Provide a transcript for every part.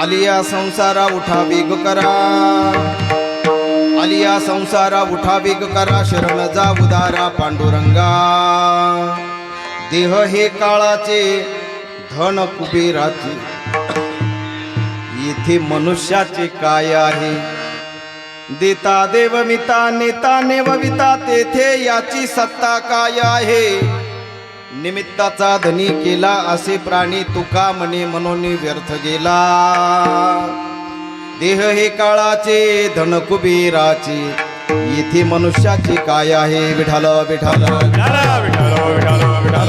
आलिया संसारा उठा वेग करा, आलिया संसारा उठा वेग करा, शरण जा उदारा पांडुरंगा. देह हे काळाचे, धन कुबेराचे, येथे मनुष्याचे काय आहे. देता देवमिता, नेता नेवविता, तेथे याची सत्ता काय आहे. निमित्ताचा धनी केला असे प्राणी, तुका म्हणे म्हणून व्यर्थ गेला. देह हे काळाचे, धन कुबेराचे, येथे मनुष्याचे काय आहे. विठाल विठाल विठाल विठाल विठाल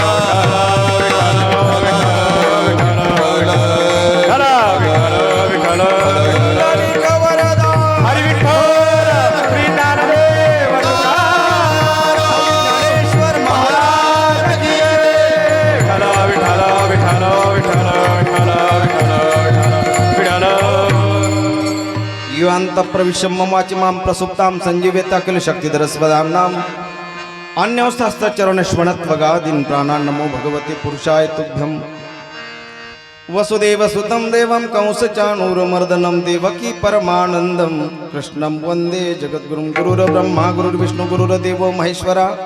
प्रविश्यं ममाचि मां प्रसुप्तां संजीवेता किल शक्तिधरस्वदाम्नां अन्योस्ताश्चरणश्वणत्वगादीन् प्राणान् नमो भगवते पुरुषाय तुभ्यं. वसुदेवसुतं देवं कंसचाणूरमर्दनं देवकी परमानन्दं कृष्णं वन्दे जगद्गुरुं. गुरुर्ब्रह्मा गुरुर्विष्णु गुरुर्देवो महेश्वरा,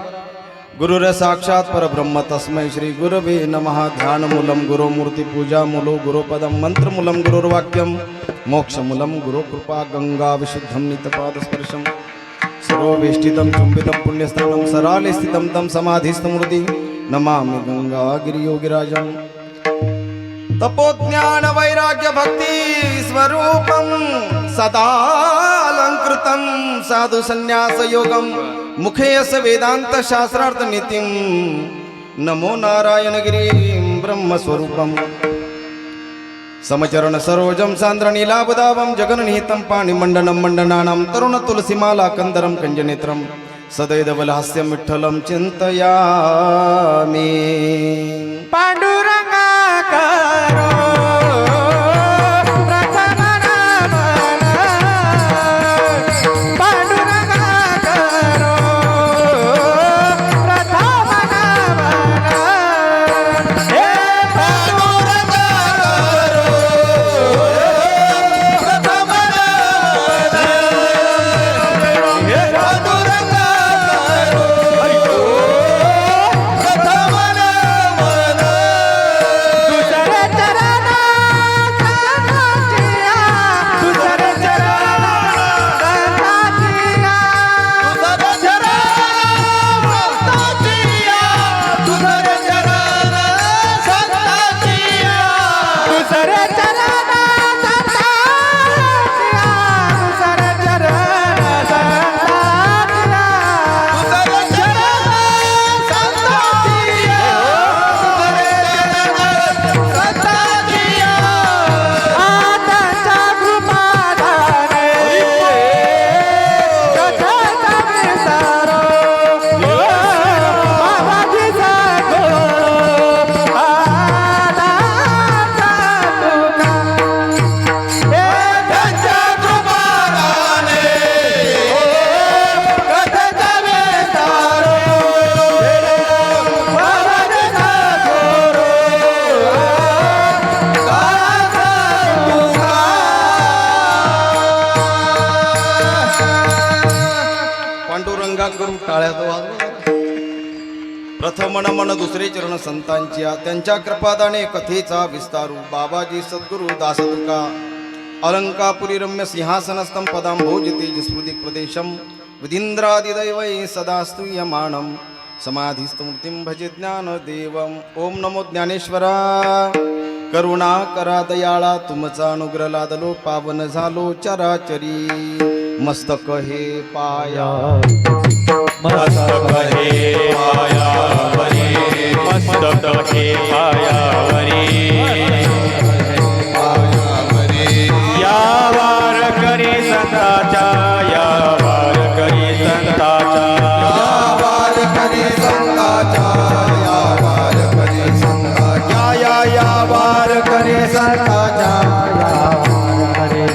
गुरुर साक्षात् परब्रह्म तस्मै श्री गुरवे नमः. ध्यानमूलं गुरुमूर्तिपूजामूलो गुरुपदं, मंत्रमूलं गुरुर्वाक्यं, मोक्षमूलं गुरुकृपा. गंगा विशुद्धं नितपादस्पर्शं, सर्ववेष्टितं चुम्बितं पुण्यस्थानं, सराले स्थितं तं समाधिस्थमूर्ति नमामि गंगागिरियोगिराजं. तपोज्ञान वैराग्य भक्ति स्वरूपं सदालंकृतं साधु संन्यास योगं, मुखे अस वेदांत शास्त्रार्थ नीतिं. नमो नारायण गिरिं ब्रह्मस्वरूपं, समचरण सरोजं सान्द्रनीलाबदावं, जगन्निहितं पाणिमण्डनं मण्डनानां, तरुण तुलसीमाला कंदरं कंजनेत्रं, सदैवलहास्यं विठ्ठलं चिन्तयामि. पांडुरंगा करो प्रथम नमन दुसरे चरण संतांच्या, त्यांच्या कृपादाने कथेचा विस्तारू. बाबाजी सद्गुरु दासतुका, अलंकापुरी रम्य सिंहासनस्थं पदांभोज तेजस्मृतिक प्रदेशं, विधींद्रादिदैवै सदा स्तूयमानं, समाधिस्थमूर्तिं भजे ज्ञानदेवं. ओम नमो ज्ञानेश्वरा, करुणा करा दयाळा, तुमचा अनुग्रह लादलो, पावन झालो चराचरी. मस्तक हे पाया, मस्तक हे पायावरी, मस्तक हे पायावरी, या वारकरी संतांच्या, या वारकरी संतांच्या, या वारकरी संतांच्या, या वारकरी संतांच्या, या वारकरी संतांच्या,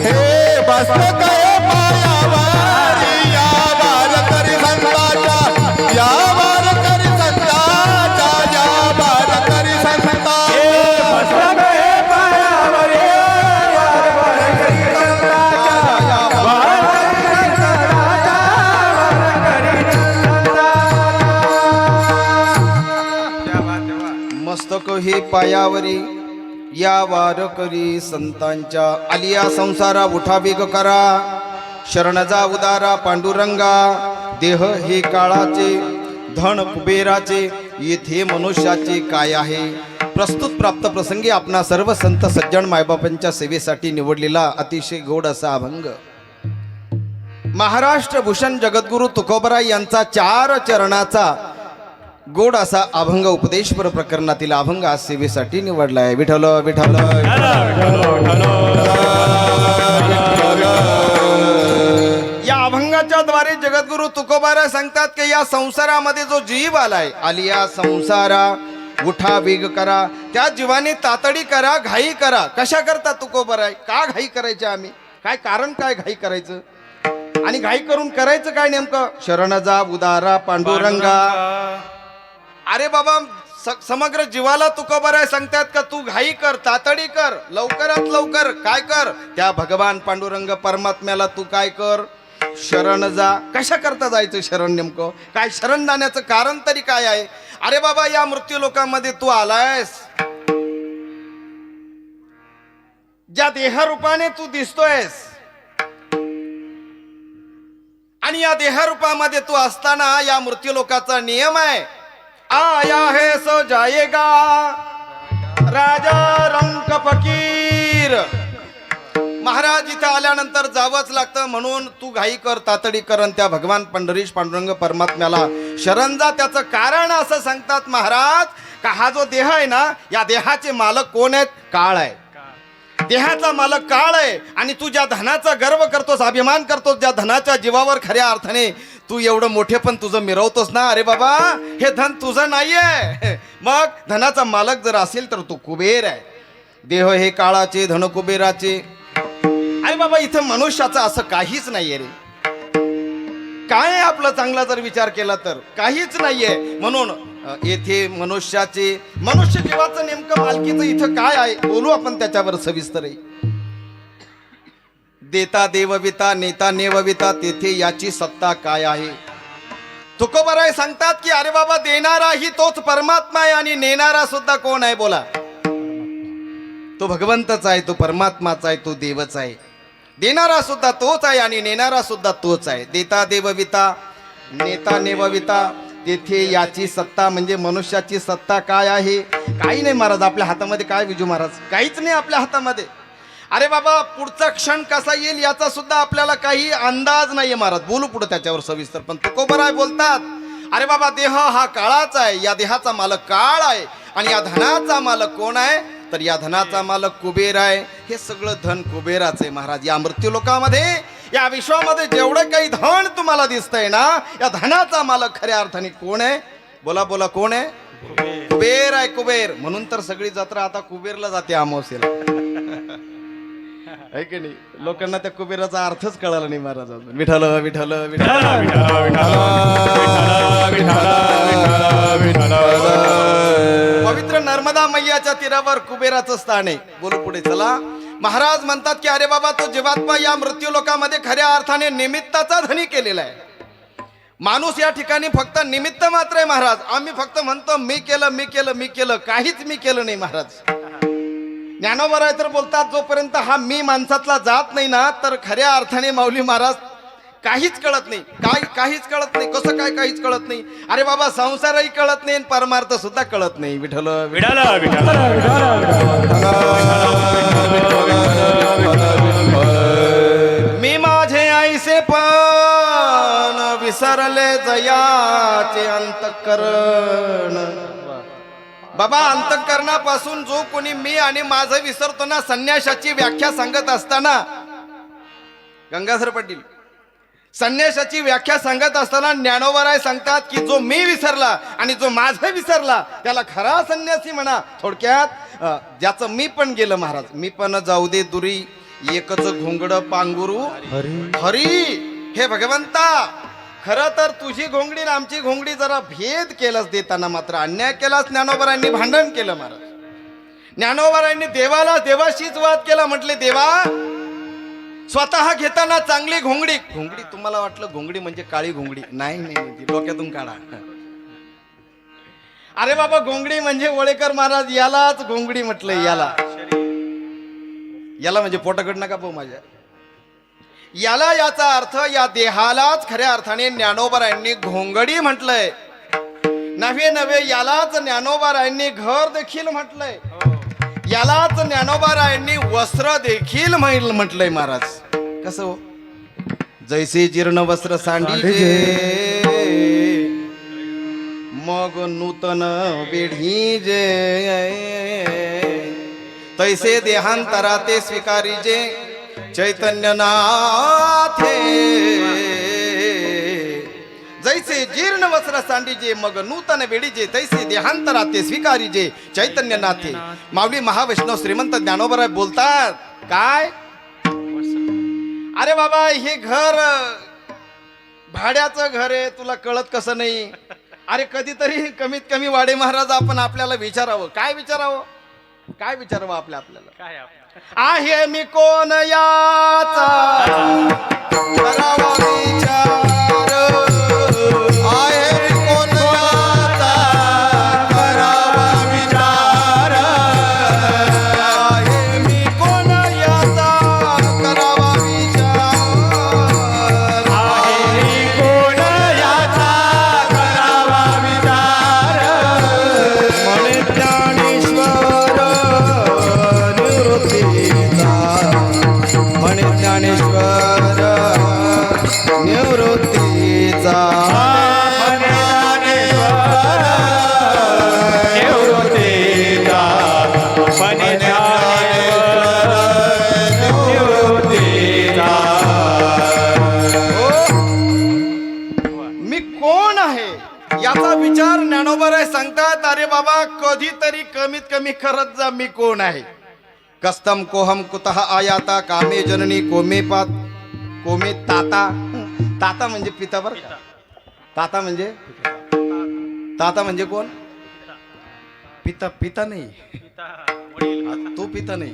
हे मस्तक हे पायावरी, या वारकरी संतांच्या, या वारकरी संतांच्या, या वारकरी संतांच्या, हे मस्तक हे पायावरी, काळाचे पायावरी या वारकरी संतांच्या आलिया संसारा उठा वेग करा शरण जा उदारा पांडुरंगा देह हे काळाचे धन कुबेराचे येथे मनुष्याचे काय आहे. प्रस्तुत प्राप्त प्रसंगी आपणा सर्व संत सज्जन मायबापांच्या सेवेसाठी निवडलेला अतिशय गोड असा अभंग महाराष्ट्र भूषण जगद्गुरु तुकोबराय यांचा 4 चरणाचा गोड असा अभंग उपदेशपर प्रकरणातील अभंग आज सेवेसाठी निवडला आहे. विठ्ठल विठ्ठल या अभंगाच्या द्वारे जगद्गुरु तुकोबाराय सांगतात की या संसारामध्ये जो जीव आलाय आलिया संसारा उठा वेग करा त्या जीवाने तातडी करा घाई करा. कशा करता तुकोबाराय का घाई करायचे आम्ही काय कारण काय घाई करायचं आणि घाई करून करायचं काय नेमकं. शरण जा उदारा पांडुरंगा. अरे बाबा समग्र जीवाला तुकोबाराय सांगतात का तू घाई कर तातडी कर लवकरात लवकर काय कर त्या भगवान पांडुरंग परमात्म्याला तू काय कर शरण जा. कशा करता जायचं शरण नेमकं काय शरण जाण्याचं कारण तरी काय आहे. अरे बाबा या मृत्यू लोकांमध्ये तू आलायस ज्या देहरूपाने तू दिसतोयस आणि या देहरूपामध्ये तू असताना या मृत्यू लोकाचा नियम आहे आया है सो जाएगा राजा रंक फकीर. महाराज इथे आल्यानंतर जावंच लागतं म्हणून तू घाई कर तातडी कर आणि त्या भगवान पंढरीश पांडुरंग परमात्म्याला शरण जा. त्याचं कारण असं सांगतात महाराज का हा जो देह आहे ना या देहाचे मालक कोण आहेत काळ आहे. देहाचा मालक काळ आहे आणि तू ज्या धनाचा गर्व करतोस अभिमान करतोस ज्या धनाच्या जीवावर खऱ्या अर्थाने तू एवढं मोठे पण तुझं मिरवतोस ना अरे बाबा हे धन तुझं नाहीये. मग धनाचा मालक जर असेल तर तू कुबेर आहे. देह हे काळाचे धन कुबेराचे. अरे बाबा इथं मनुष्याचं असं काहीच नाहीये रे. काय आहे आपलं चांगला जर विचार केला तर काहीच नाहीये. म्हणून येथे मनुष्य जीवाचं नेमकं मालकीचं इथं काय आहे बोलू आपण त्याच्यावर सविस्तर आहे. देता देवविता नेता नेवविता तेथे याची सत्ता काय आहे. तुकोबाराय सांगतात की अरे बाबा देणारा ही तोच परमात्मा आहे आणि नेणारा सुद्धा कोण आहे बोला तो भगवंतच आहे तो परमात्माच आहे तो देवच आहे. देणारा सुद्धा तोच आहे आणि नेणारा सुद्धा तोच आहे. देता देवविता नेता नेवविता तेथे याची सत्ता म्हणजे मनुष्याची सत्ता काय आहे. काही नाही महाराज आपल्या हातामध्ये काय विजू महाराज काहीच नाही आपल्या हातामध्ये. अरे बाबा पुढचा क्षण कसा येईल याचा सुद्धा आपल्याला काही अंदाज नाहीये महाराज. बोलू पुढे त्याच्यावर सविस्तर. पण तुकोबाराय बोलतात अरे बाबा देह हा काळाचा आहे या देहाचा मालक काळ आहे आणि या धनाचा मालक कोण आहे तर या धनाचा मालक कुबेर आहे. हे सगळं धन कुबेराचं आहे महाराज. या मृत्यू लोकामध्ये या विश्वामध्ये जेवढं काही धन तुम्हाला दिसतंय ना या धनाचा मालक खऱ्या अर्थाने कोण आहे बोला बोला कोण आहे कुबेर आहे कुबेर. म्हणून तर सगळी जत्रा आता कुबेरला जाते अमावस्येला आहे की नाही. लोकांना त्या कुबेराचा अर्थच कळाला नाही महाराज. विठ्ठल विठ्ठल पवित्र नर्मदा मैयाच्या तीरावर कुबेराचं स्थान आहे. बोलू पुढे चला. महाराज म्हणतात की अरे बाबा तो जीवात्मा या मृत्यू लोकामध्ये खऱ्या अर्थाने निमित्ताचा धनी केलेला आहे. माणूस या ठिकाणी फक्त निमित्त मात्र आहे महाराज. आम्ही फक्त म्हणतो मी केलं मी केलं मी केलं काहीच मी केलं नाही महाराज. ज्ञानोबराय तर बोलतात जोपर्यंत हा मी माणसातला जात नाही ना तर खऱ्या अर्थाने माऊली महाराज काहीच कळत नाही. काहीच कळत नाही. कसं काय काहीच कळत नाही. अरे बाबा संसारही कळत नाही परमार्थ सुद्धा कळत नाही. विठ्ठल मी माझे आईसे पण विसरले जयाचे अंतःकरण. बाबा अंतःकरणापासून जो कोणी मी आणि माझं विसरतो ना संन्यासाची व्याख्या सांगत असताना गंगाधर पाटील संन्यासाची व्याख्या सांगत असताना ज्ञानोबराय सांगतात की जो मी विसरला आणि जो माझं विसरला त्याला खरा संन्यासी म्हणा. थोडक्यात ज्याचं मी पण गेलं महाराज. मी पण जाऊ दे दुरी एकच घोंगड पांगुरू हरी. हे भगवंता खरं तर तुझी घोंगडी आणि आमची घोंगडी जरा भेद केलाच देताना मात्र अन्याय केलाच. ज्ञानोबरायांनी भांडण केलं महाराज. ज्ञानोबरायांनी देवाशीच वाद केला. म्हटले देवा स्वतः घेताना चांगली घोंगडी तुम्हाला वाटलं घोंगडी म्हणजे काळी घोंगडी नाही ती डोक्यातून काढा. अरे बाबा घोंगडी म्हणजे वळेकर महाराज यालाच घोंगडी म्हटलंय. याला म्हणजे पोटाकड नका पाहू माझ्या. याला याचा अर्थ या देहालाच खऱ्या अर्थाने ज्ञानोबारायांनी घोंगडी म्हटलंय. नव्हे यालाच ज्ञानोबारायांनी घर देखील म्हटलंय. यालाच ज्ञानोबारायांनी वस्त्र देखील म्हटलंय. महाराज कसं हो, जैसे जीर्ण वस्त्र सांडीजे मग नूतन बेढी जे, तैसे देहांतरा ते स्वीकारीजे चैतन्य नाथे. जैसे जीर्ण वस्त्र सांडीजे मग नूतन बेडीजे, तैसे देहांतरा ते स्वीकारीजे चैतन्य नाथे. माऊली महावैष्णव श्रीमंत ज्ञानोबराय बोलतात काय, अरे बाबा हे घर भाड्याचं घर आहे, तुला कळत कसं नाही. अरे कधीतरी कमीत कमी वाडे महाराज आपण आपल्याला विचारावं. काय विचारावं आपल्याला आहे मी कोण याचा करावा विचार. आहे कोण याचा करावा विचार. आहे मी कोण याचा करावा विचार. आहे कोण याचा करावा विचार. म्हणे ज्ञानेश्वर निवृत्तीचा, म्हणे ज्ञानेश्वर निवृत्तीचा. मी कोण आहे याचा विचार ज्ञानोबराय सांगतात. अरे बाबा कधीतरी कमीत कमी करत जा मी कोण आहे. कस्तम कोहम कुतः आयाता कामे जननी कोमे ताता. ताता म्हणजे पिता बर का. ताता म्हणजे कोण. पिता नाही, तो पिता नाही.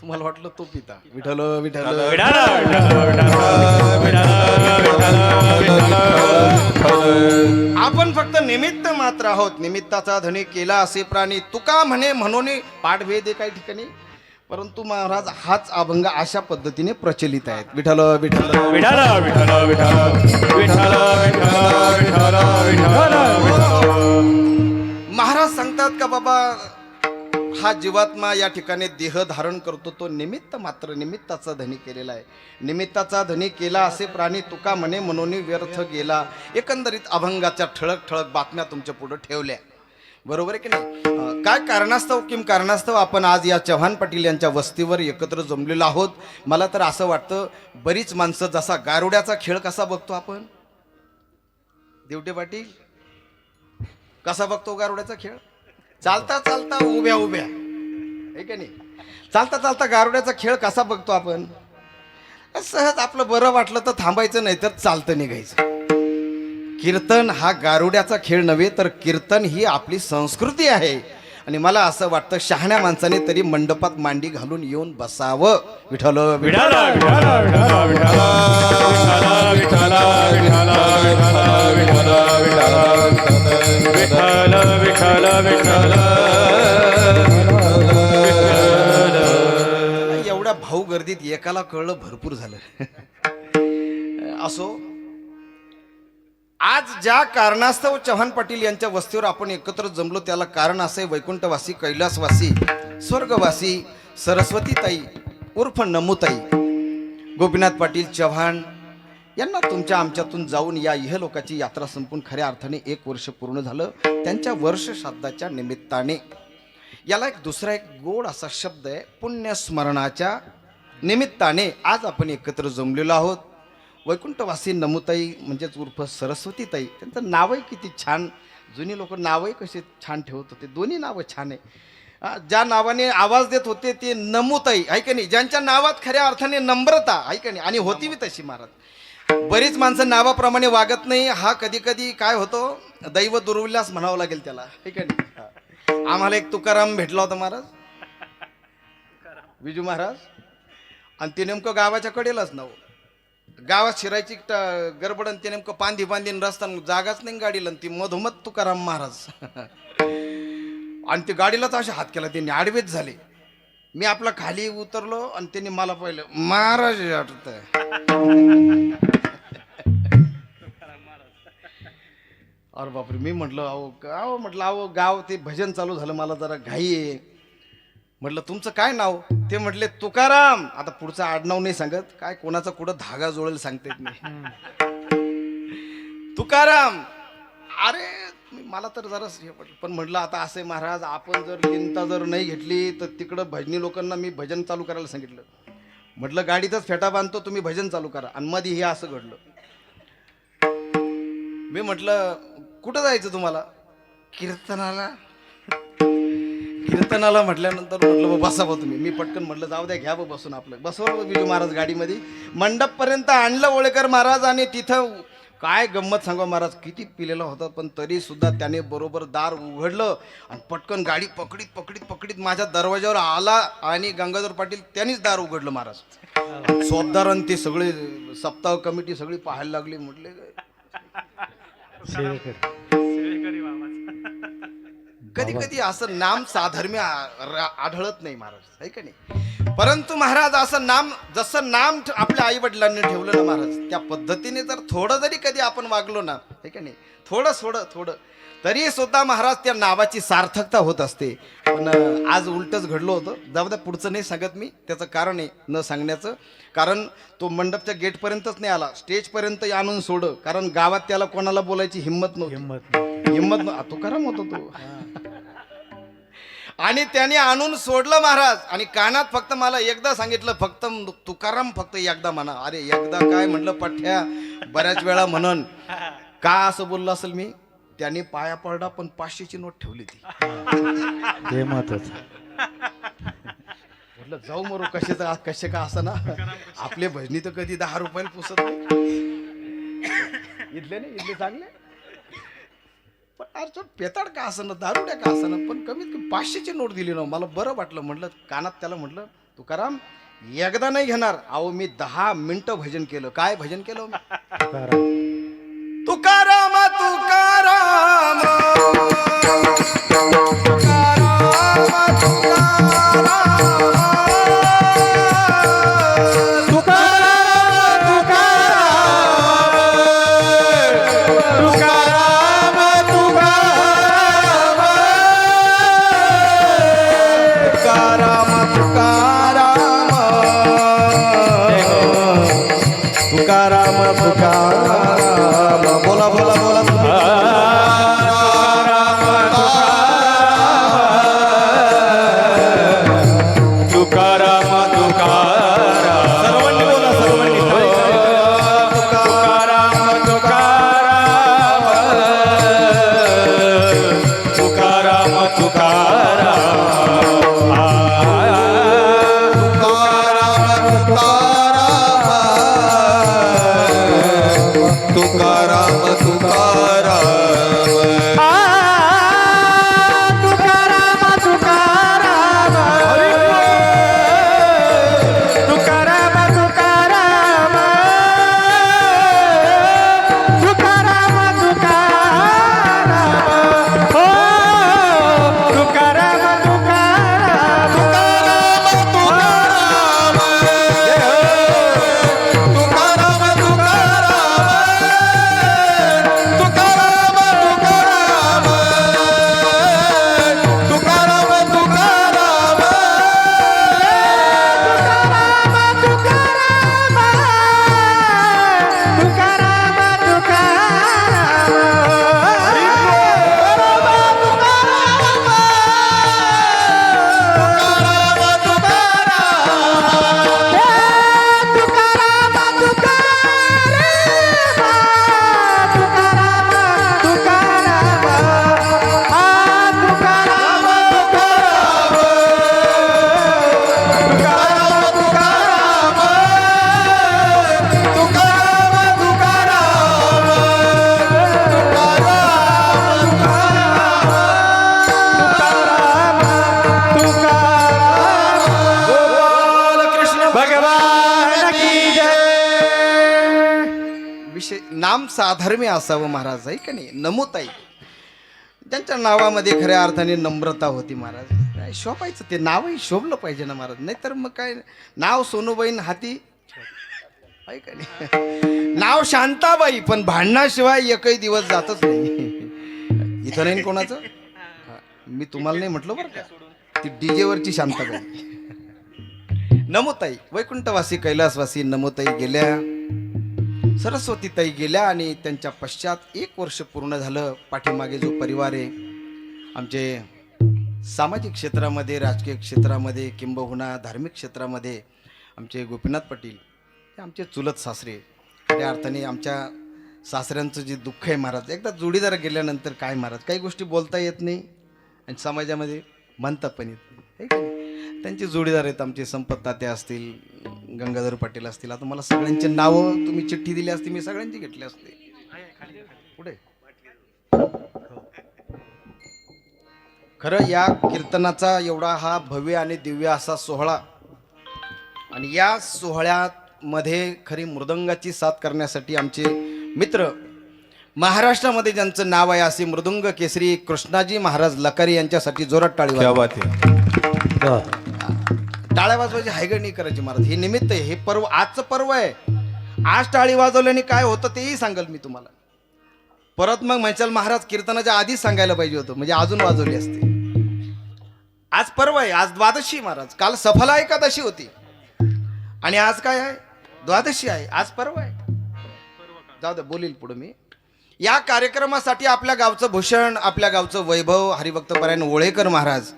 तुम्हाला वाटलं तो पिता. विठ्ठल विठ्ठल आपण फक्त निमित्त मात्र आहोत. निमित्ताचा धनी केला असे प्राणी तुका म्हणे म्हणून पाठभेद काही ठिकाणी. परंतु महाराज हाच अभंग अशा पद्धतीने प्रचलित आहेत. विठ्ठल विठ्ठल विठ्ठल विठ्ठल विठ्ठल विठ्ठल विठ्ठल विठ्ठल. महाराज सांगतात का बाबा हा जीवात्मा या ठिकाणी देह धारण करतो तो निमित्त मात्र निमित्ताचा धनी केलेला आहे. निमित्ताचा धनी केला असे प्राणी तुका म्हणे म्हणून व्यर्थ गेला. एकंदरीत अभंगाच्या ठळक ठळक बातम्या तुमच्या पुढे ठेवल्या. बरोबर आहे की नाही. काय कारणास्तव आपण आज या चव्हाण पाटील यांच्या वस्तीवर एकत्र जमलेलो आहोत. मला तर असं वाटतं बरीच माणसं जसा गारुड्याचा खेळ कसा बघतो आपण, देवटे पाटील कसा बघतो गारुड्याचा खेळ. चालता चालता उभ्या आहे का नाही. चालता गारुड्याचा खेळ कसा बघतो आपण. सहज आपलं बरं वाटलं तर थांबायचं, नाही तर चालतं निघायचं. कीर्तन हा गारुड्याचा खेळ नव्हे, तर कीर्तन ही आपली संस्कृती आहे. आणि मला असं वाटतं शहाण्या माणसाने तरी मंडपात मांडी घालून येऊन बसावं. विठ्ठल विठ्ठल एवढ्या भाऊ गर्दीत एकाला कळलं भरपूर झालं. असो, आज ज्या कारणास्तव चव्हाण पाटील यांच्या वस्तीवर आपण एकत्र जमलो त्याला कारण असे वैकुंठवासी, कैलासवासी, स्वर्गवासी सरस्वतीताई उर्फ नमुताई गोपीनाथ पाटील चव्हाण यांना तुमच्या आमच्यातून जाऊन या इहलोकाची यात्रा संपून खऱ्या अर्थाने 1 वर्ष पूर्ण झालं. त्यांच्या वर्ष श्राद्धाच्या निमित्ताने याला दुसरा एक गोड असा शब्द आहे, पुण्यस्मरणाच्या निमित्ताने आज आपण एकत्र जमलेलो आहोत. वैकुंठवासी नमुताई म्हणजेच उर्फ सरस्वतीताई, त्यांचं नावही किती छान. जुनी लोक नावही कसे छान ठेवत होते. दोन्ही नावं छान आहे. ज्या नावाने आवाज देत होते ते नमुताई आहे का नाही, ज्यांच्या नावात खऱ्या अर्थाने नम्रता आहे का नाही, आणि होती बी तशी. महाराज बरीच माणसं नावाप्रमाणे वागत नाही. हा कधी कधी काय होतो, दैव दुर्विलास म्हणावं लागेल त्याला आहे का नाही. आम्हाला एक तुकाराम भेटला होता महाराज, विजू महाराज, आणि ते नेमकं गावाच्या कडेलाच नाव. गावात शिरायची गडबड आणि ते नेमकं पांदी पांदीन रस्ता जागाच नाही गाडीला आणि ती मधोमध तुकाराम महाराज आणि ते गाडीलाच अशा हात केला त्यांनी आडवेच झाले. मी आपला खाली उतरलो आणि त्यांनी मला पाहिलं महाराज आठवत अरे बापरे. मी म्हटलं अहो गाव म्हटलं अहो गाव ते भजन चालू झालं मला जरा घाई आहे. म्हटलं तुमचं काय नाव? ते म्हटले तुकाराम. आता पुढचं आडनाव नाही सांगत काय कोणाचा कुठं धागा जोडेल सांगते नाही. तुकाराम. अरे मला तर जरा हे पडलं पण म्हटलं आता असे महाराज आपण जर लिंता जर नाही घेतली तर तिकडं भजनी लोकांना मी भजन चालू करायला सांगितलं. म्हटलं गाडीतच फेटा बांधतो तुम्ही भजन चालू करा. आणि मध्ये हे असं घडलं. मी म्हटलं कुठं जायचं तुम्हाला? कीर्तनाला. कीर्तनाला म्हटल्यानंतर म्हटलं बसा बा तुम्ही. मी पटकन म्हटलं जाऊ द्या घ्या बसून आपलं. बसवलं बिजू महाराज गाडीमध्ये. मंडपपर्यंत आणलं ओळेकर महाराज आणि तिथं काय गंमत सांगा महाराज किती पिलेला होता पण तरी सुद्धा त्याने बरोबर दार उघडलं आणि पटकन गाडी पकडीत पकडीत पकडीत माझ्या दरवाजावर आला आणि गंगाधर पाटील त्यांनीच दार उघडलं महाराज. सोबदार आणि ते सगळे सप्ताह कमिटी सगळी पाहायला लागली. म्हटले कधी कधी असं नाम साधर्म्य आढळत नाही महाराज आहे का नाही. परंतु महाराज असं नाम जसं नाम आपल्या आई वडिलांनी ठेवलं ना महाराज त्या पद्धतीने जर थोडं जरी कधी आपण वागलो ना आहे का नाही थोडं तरी सुद्धा महाराज त्या नावाची सार्थकता होत असते. पण आज उलटच घडलं होतं. जाऊ द्या पुढचं नाही सांगत मी. त्याचं कारण आहे न सांगण्याचं. कारण तो मंडपच्या गेटपर्यंतच नाही आला स्टेजपर्यंत आणून सोड. कारण गावात त्याला कोणाला बोलायची हिंमत नव्हती. तुकाराम होता तो. आणि त्याने आणून सोडलं महाराज आणि कानात फक्त मला एकदा सांगितलं फक्त तुकाराम फक्त एकदा म्हणा. अरे एकदा काय म्हटलं पठ्या बऱ्याच वेळा म्हणन. का असं बोललं असेल मी? त्याने पाया पडला पण 500ची नोट ठेवली ती. ते महत्वाचं. म्हटलं जाऊ मरू कसे का असं ना आपले भजनी तर कधी 10 रुपयाला पुसत नाही. इथले नाही इथले चांगले पण अरे पेताड का असं ना दारुड्या का असं ना पण कमीत कमी 500ची नोट दिली ना. मला बरं वाटलं. म्हटलं कानात त्याला म्हटलं तुकाराम एकदा नाही घेणार. अहो मी 10 मिनिटं भजन केलं. काय भजन केलं? तुकाराम तुकाराम बोला बोला बोला तुकाराम तुकाराम सर्वांनी बोला सर्वांनी. तुकाराम तुकाराम तुकाराम तुकाराम भगवान की जय. नाम साधर्म्य असावं महाराज, आहे का नाही? नमोताई, त्यांच्या नावामध्ये खऱ्या अर्थाने नम्रता होती महाराज. काय शोभायचं, ते नावही शोभलं पाहिजे ना महाराज, नाहीतर मग काय नाव सोनूबाईन हाती, आहे का नाही? नाव शांताबाई, पण भांडणाशिवाय एकही दिवस जातच नाही. इथं नाही कोणाचं, मी तुम्हाला नाही म्हटलं बरं का, ती डीजे वरची शांताबाई. नमोताई, वैकुंठवासी कैलासवासी नमोताई गेल्या, सरस्वतीताई गेल्या आणि त्यांच्या पश्चात 1 वर्ष पूर्ण झालं. पाठीमागे जो परिवार आहे आमचे, सामाजिक क्षेत्रामध्ये, राजकीय क्षेत्रामध्ये, किंबहुना धार्मिक क्षेत्रामध्ये, आमचे गोपीनाथ पाटील हे आमचे चुलत सासरे. खऱ्या अर्थाने आमच्या सासऱ्यांचं जे दुःख आहे महाराज, एकदा जोडीदार गेल्यानंतर काय महाराज, काही गोष्टी बोलता येत नाही आणि समाजामध्ये म्हणता पण येत नाही, है का नाही? त्यांचे जोडीदार आहेत आमचे संपत तात्या असतील, गंगाधर पाटील असतील. आता मला सगळ्यांचे नावं तुम्ही चिठ्ठी दिली असती, मी सगळ्यांची घेतली असते. पुढे खरं या कीर्तनाचा एवढा हा भव्य आणि दिव्य असा सोहळा, आणि या सोहळ्यामध्ये खरी मृदंगाची साथ करण्यासाठी आमचे मित्र, महाराष्ट्रामध्ये ज्यांचं नाव आहे असे मृदुंग केसरी कृष्णाजी महाराज लकारी यांच्यासाठी जोरात टाळी क्या वाजवा. बात है. वा. टाळ्या वाजवायची हायगड नाही करायची महाराज, हे निमित्त आहे, हे पर्व, आजचं पर्व आहे. आज टाळी वाजवल्याने काय होतं तेही सांगाल मी तुम्हाला. परत मग म्हणाल महाराज कीर्तनाच्या आधीच सांगायला पाहिजे होतं, म्हणजे अजून वाजवली असते. आज पर्व आहे, आज द्वादशी महाराज, काल सफला एकादशी होती आणि आज काय आहे, द्वादशी आहे, आज पर्व आहे. जाऊ दे, बोलील पुढे मी. या कार्यक्रमासाठी आपल्या गावचं भूषण, आपल्या गावचं वैभव हरिभक्तपरायण ओळेकर महाराज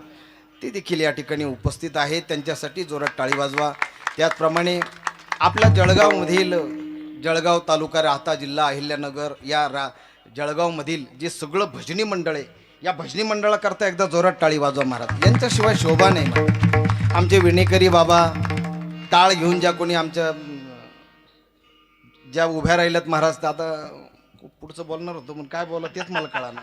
ते देखील या ठिकाणी उपस्थित आहेत. त्यांच्यासाठी जोरात टाळी वाजवा. त्याचप्रमाणे आपल्या जळगावमधील, जळगाव तालुका, राहता जिल्हा अहिल्यानगर या जळगावमधील जे सगळं भजनी मंडळ आहे, या भजनी मंडळाकरता एकदा जोरात टाळी वाजवा महाराज. यांच्याशिवाय शोभा नाही महाराज. आमचे विणेकरी बाबा टाळ घेऊन ज्या कोणी आमच्या ज्या उभ्या राहिल्यात महाराज, तर आता पुढचं बोलणार होतो पण काय बोला तेच मला कळालं.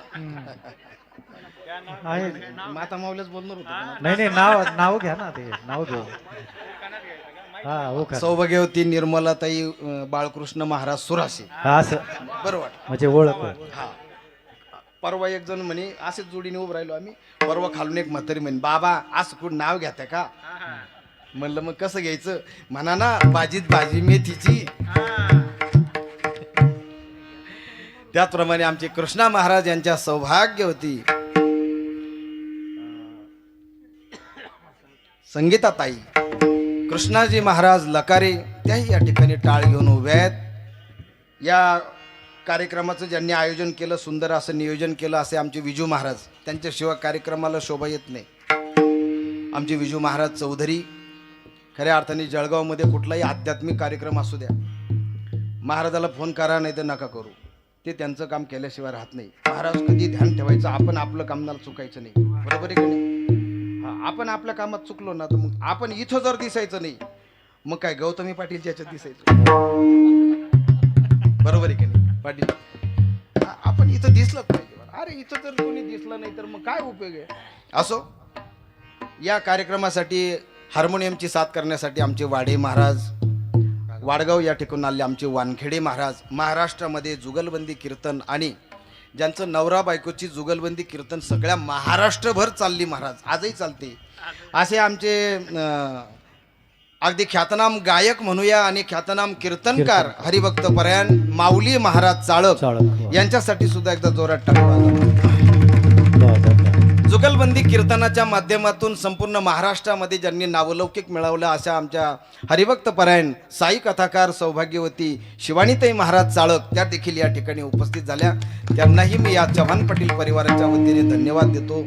आहे. माता माऊलीच बोलणार होतो. नाही नाही, नाव घ्या ना, ते नाव घेऊ. हा, हो का. सौभाग्यवती निर्मलाताई बाळकृष्ण महाराज सुराशी, हा, असं बरोबर. म्हणजे ओळख. हा, परवा एक जण म्हणे, असेच जोडीने उभं राहिलो आम्ही, परवा खालून एक म्हातारी म्हणे, बाबा असं कुठं नाव घेता का? म्हणलं मग कसं घ्यायचं? म्हणा ना, भाजीत भाजी मेथीची. त्याचप्रमाणे आमचे कृष्णा महाराज यांच्या सौभाग्यवती संगीताताई कृष्णाजी महाराज लकारे त्याही या ठिकाणी टाळ घेऊन उभे आहेत. या कार्यक्रमाचं ज्यांनी आयोजन केलं, सुंदर असं नियोजन केलं, असे आमचे विजू महाराज, त्यांच्याशिवाय कार्यक्रमाला शोभा येत नाही. आमचे विजू महाराज चौधरी, खऱ्या अर्थाने जळगावमध्ये कुठलाही आध्यात्मिक कार्यक्रम असू द्या, महाराजाला फोन करा, नाही तर नका करू, ते त्यांचं काम केल्याशिवाय राहत नाही. महाराज कधी ध्यान ठेवायचं, आपण आपलं कामाला चुकायचं नाही, बरोबर आहे की नाही? हा, आपण आपल्या कामात चुकलो ना तर मग आपण इथं जर दिसायचं नाही, मग काय गौतमी पाटीलच्या याच्यात दिसायचं, बरोबर आहे की नाही पाटील? आपण इथं दिसलंच पाहिजे. अरे इथं जर कोणी दिसलं नाही तर मग काय उपयोग आहे? असो, या कार्यक्रमासाठी हार्मोनियमची साथ करण्यासाठी आमचे वाडे महाराज, वाडगाव या ठिकाणी आले आमचे वानखेडे महाराज. महाराष्ट्रामध्ये जुगलबंदी कीर्तन आणि ज्यांचं नवरा बायकोची जुगलबंदी कीर्तन सगळ्या महाराष्ट्रभर चालली महाराज, आजही चालते. असे आमचे अगदी ख्यातनाम गायक म्हणूया आणि ख्यातनाम कीर्तनकार हरिभक्त परायण माऊली महाराज चाळक यांच्यासाठी सुद्धा एकदा जोरात टाळी वाजवा. जुगलबंदी कीर्तनाच्या माध्यमातून संपूर्ण महाराष्ट्रामध्ये ज्यांनी नावलौकिक मिळवलं अशा आमच्या हरिभक्त परायण साई कथाकार सौभाग्यवती शिवानीताई महाराज चाळक त्या देखील या ठिकाणी उपस्थित झाल्या. त्यांनाही मी या चव्हाण पाटील परिवाराच्या वतीने धन्यवाद देतो.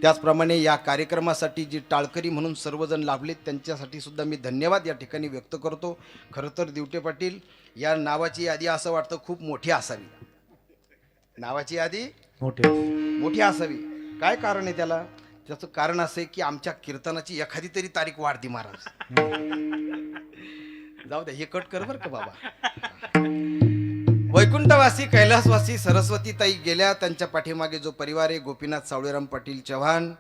त्याचप्रमाणे या कार्यक्रमासाठी जी टाळकरी म्हणून सर्वजण लाभलेत त्यांच्यासाठी सुद्धा मी धन्यवाद या ठिकाणी व्यक्त करतो. खरं तर दिवटे पाटील या नावाची यादी असं वाटतं खूप मोठी असावी, नावाची यादी मोठी असावी. काय कारण आहे त्याला? त्याचं कारण असं आहे की आमच्या कीर्तनाची एखादी तरी तारीख वाढती महाराज. जाऊ दे, हे कट कर बरं का बाबा. वैकुंठवासी कैलासवासी सरस्वती ताई गेल्या, त्यांच्या पाठीमागे जो परिवार आहे गोपीनाथ सावळेराम पाटील चव्हाण,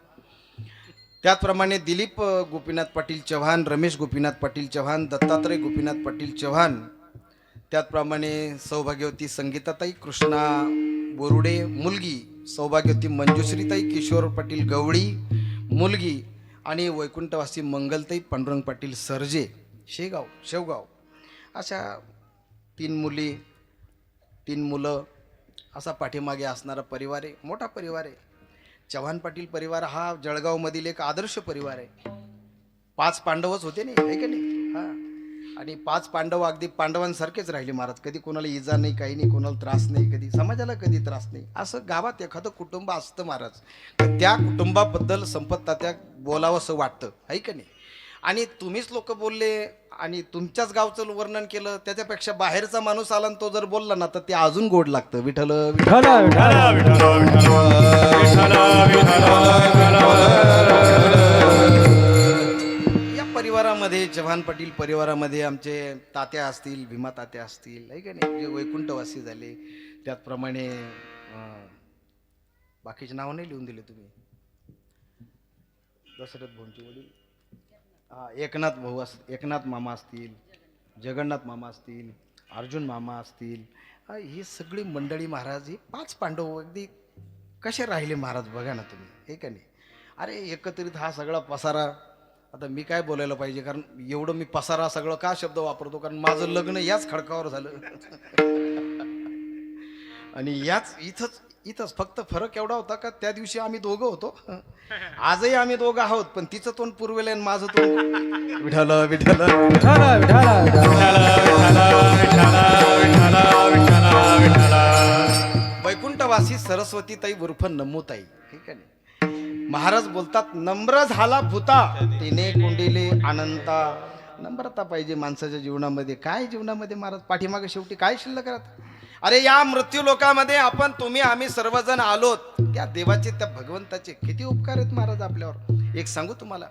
त्याचप्रमाणे दिलीप गोपीनाथ पाटील चव्हाण, रमेश गोपीनाथ पाटील चव्हाण, दत्तात्रय गोपीनाथ पाटील चव्हाण, त्याचप्रमाणे सौभाग्यवती संगीताताई कृष्णा बोरुडे मुलगी, सौभाग्यवती मंजुश्रीताई किशोर पाटील गवळी मुलगी आणि वैकुंठवासी मंगलताई पांडुरंग पाटील सरजे शेवगाव अशा 3 मुली 3 मुलं असा पाठीमागे असणारा परिवार आहे. मोठा परिवार आहे. चव्हाण पाटील परिवार हा जळगावमधील एक आदर्श परिवार आहे. 5 पांडवच होते नाही, आहे का नाही? हा. आणि 5 पांडव अगदी पांडवांसारखेच राहिले महाराज. कधी कोणाला इजा नाही, काही नाही, कोणाला त्रास नाही, कधी समाजाला कधी त्रास नाही. असं गावात एखादं कुटुंब असतं महाराज, तर त्या कुटुंबाबद्दल संपत तात्या बोलावं असं वाटतं, आहे का नाही? आणि तुम्हीच लोक बोलले आणि तुमच्याच गावचं वर्णन केलं, त्याच्यापेक्षा बाहेरचा माणूस आला आणि तो जर बोलला ना तर ते अजून गोड लागतं. विठ्ठल विठ्ठल विठ्ठल या परिवारामध्ये, चव्हाण पाटील परिवारामध्ये आमचे तात्या असतील, भीमा तात्या असतील, आहे का नाही, जे वैकुंठवासी झाले. त्याचप्रमाणे बाकीचे नाव नाही लिहून दिले तुम्ही. दशरथ भाऊंचे वडील, एकनाथ भाऊ एकनाथ मामा असतील, जगन्नाथ मामा असतील, अर्जुन मामा असतील, ही सगळी मंडळी महाराज, ही 5 पांडव अगदी कसे राहिले महाराज बघा ना तुम्ही, हे का नाही? अरे एकत्रित हा सगळा पसारा, आता मी काय बोलायला पाहिजे, कारण एवढं मी पसारा सगळं का शब्द वापरतो, कारण माझं लग्न याच खडकावर झालं आणि याच इथंच फक्त फरक एवढा होता का त्या दिवशी आम्ही दोघं होतो, आजही आम्ही दोघं आहोत, पण तिचं तोंड पूर्वेला आणि माझं तोंड विठ्ठल विठ्ठल वैकुंठवासी सरस्वतीताई उर्फ नमूताई, ठीक आहे. महाराज बोलतात, नम्र झाला भूता तिने कुंडिले अनंता. नम्रता पाहिजे माणसाच्या जीवनामध्ये. काय जीवनामध्ये महाराज पाठीमागे शेवटी काय शिल्लक राहत? अरे या मृत्यू लोकामध्ये आपण, तुम्ही, आम्ही सर्वजण आलोत, त्या देवाचे, त्या भगवंताचे किती उपकार आहेत महाराज आपल्यावर. एक सांगू तुम्हाला,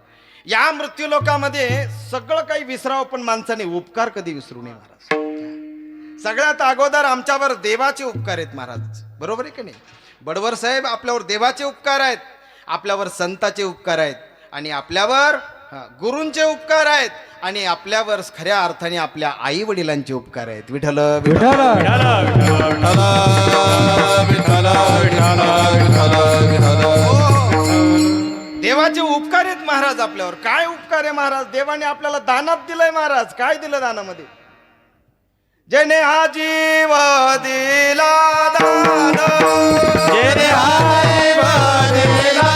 या मृत्यू लोकामध्ये सगळं काही विसरावं, पण माणसाने उपकार कधी विसरू नये महाराज. सगळ्यात अगोदर आमच्यावर देवाचे उपकार आहेत महाराज, बरोबर आहे की नाही? बडवर साहेब, आपल्यावर देवाचे उपकार आहेत, आपल्यावर संतांचे उपकार आहेत, आणि आपल्यावर गुरूंचे उपकार आहेत, आणि आपल्यावर खऱ्या अर्थाने आपल्या आई वडिलांचे उपकार आहेत. विठ्ठल विठ्ठल देवाचे उपकार आहेत महाराज आपल्यावर. काय उपकार आहे महाराज? देवाने आपल्याला दानात दिलंय महाराज. काय दिलं दानामध्ये? जेने हा जीव दिला दान, जेने हा जीव दिला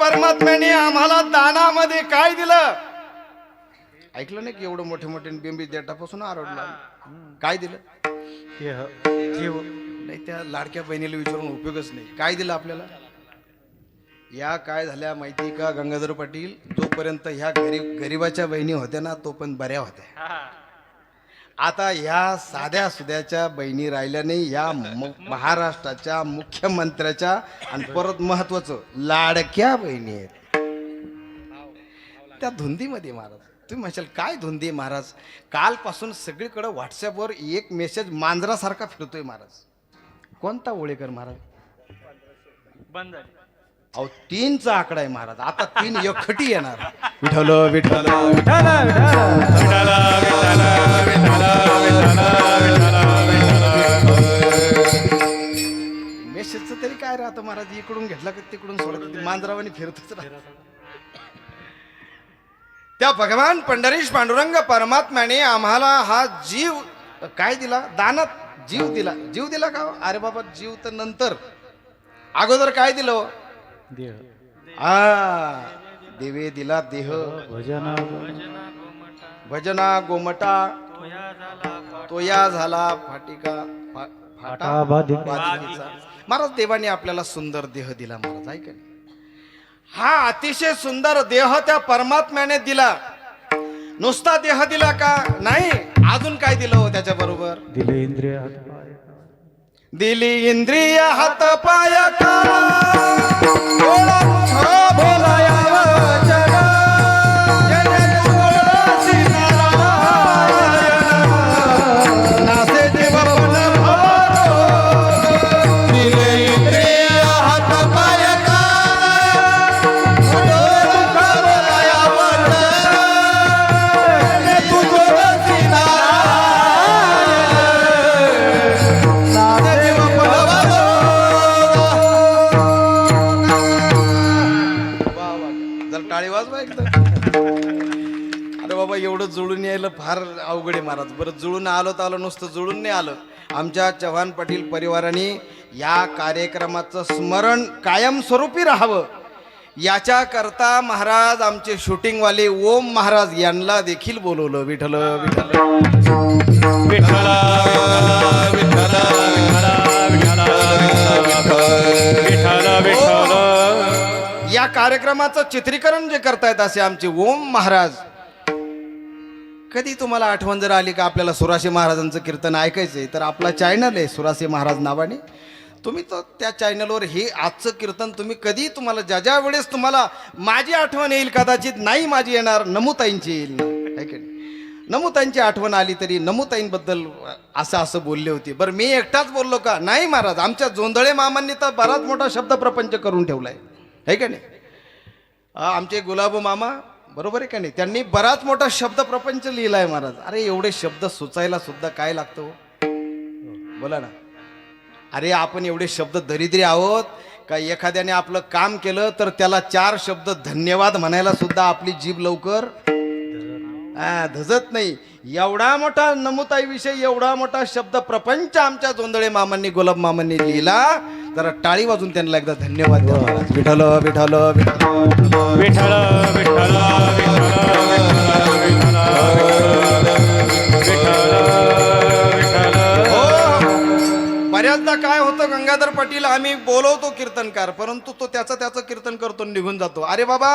परमात्म्याने आम्हाला दानामध्ये काय दिलं? ऐकलं नाही की एवढं मोठे मोठे बिंबी देठापासून आरडला. काय दिलं? जीव नाही, त्या लाडक्या बहिणीला विचारून उपयोगच नाही. काय दिलं आपल्याला? या काय झाल्या माहिती का गंगाधर पाटील? जोपर्यंत ह्या गरीबाच्या बहिणी होत्या ना, तो पण बऱ्या होत्या. आता ह्या साध्या सुध्याच्या बहिणी राहिल्या नाही, या महाराष्ट्राच्या मुख्यमंत्र्याच्या आणि परत महत्वाचं लाडक्या बहिणी आहेत. त्या धुंदीमध्ये महाराज, तुम्ही म्हणशाल काय धुंदी महाराज? कालपासून सगळीकडे व्हॉट्सअपवर एक मेसेज मांजरासारखा फिरतोय महाराज. कोणता ओळेकर महाराज? बंद झाली. अहो 3चा आकडा आहे महाराज. आता 3 एकखटी येणार. विठ्ठल विठ्ठल मेसेजचं तरी काय राहतं महाराज? इकडून घेतला का तिकडून सोडत, मांजरावानी फिरतच राहत. त्या भगवान पंढरीश पांडुरंग परमात्म्याने आम्हाला हा जीव काय दिला? दानात जीव दिला. जीव दिला का? अरे बाबा, जीव तर नंतर, अगोदर काय दिलं हो? देह देवे दिला देह, भजन भजना गोमटा, तोया झाला फाटिका फाटा बाधिका. बाधिकेचा. महाराज देवाने आपल्याला सुंदर देह दिला महाराज, आहे का नाही? हा अतिशय सुंदर देह त्या परमात्म्याने दिला. नुसता देह दिला का नाही, अजून काय दिलं हो त्याच्या बरोबर? दिले इंद्रिय हात पाय. दिली इंद्रिय हात पाय बोलाया वचन, जय तुळसी नारायण, नासे देव पण भारो. दिले इंद्रिय हात पाय बोलाया वचन, जय तुळसी नारायण. जर टाळी वाजवा एकदा. अरे बाबा, एवढं जुळून यायला फार अवघड आहे महाराज. बरं, जुळून आलो तर आलो, नुसतं जुळून नाही आलं. आमच्या चव्हाण पाटील परिवाराने या कार्यक्रमाचं स्मरण कायमस्वरूपी राहावं याच्या करता महाराज आमचे शूटिंगवाले ओम महाराज यांना देखील बोलवलं. विठ्ठल विठ्ठल विठ्ठल विठ्ठल. या कार्यक्रमाचं चित्रीकरण जे करतायत असे आमचे ओम महाराज. कधी तुम्हाला आठवण जर आली का आपल्याला सुरासे महाराजांचं कीर्तन ऐकायचंय, तर आपला चॅनल आहे सुरासे महाराज नावाने. तुम्ही तर त्या चॅनलवर हे आजचं कीर्तन तुम्ही कधी, तुम्हाला ज्या वेळेस तुम्हाला माझी आठवण येईल, कदाचित नाही माझी येणार, नमुताईंची येईल ना, आहे की नाही? नमुताईंची आठवण आली तरी नमुताईंबद्दल असं बोलले होते. बरं, मी एकटाच बोललो का? नाही महाराज, आमच्या जोंधळे मामांनी तर बराच मोठा शब्द प्रपंच करून ठेवलाय, आहे का नाही? आमचे गुलाबू मामा, बरोबर आहे का नाही, त्यांनी बराच मोठा शब्द प्रपंच लिहिलाय महाराज. अरे एवढे शब्द सुचायला सुद्धा काय लागतो, बोला ना. अरे आपण एवढे शब्द दरिद्री आहोत का एखाद्याने आपलं काम केलं तर त्याला 4 शब्द धन्यवाद म्हणायला सुद्धा आपली जीभ लवकर धजत नाही. एवढा मोठा नमुताईविषयी एवढा मोठा शब्द प्रपंच आमच्या जोंधळे मामांनी, गुलाब मामांनी लिहिला. जरा टाळी वाजून त्यांना एकदा धन्यवाद द्या महाराज. विठ्ठल विठ्ठल विठ्ठल विठ्ठल विठ्ठल बऱ्याचदा काय होतं गंगाधर पाटील, आम्ही बोलवतो कीर्तनकार, परंतु तो त्याचं कीर्तन करतो निघून जातो. अरे बाबा,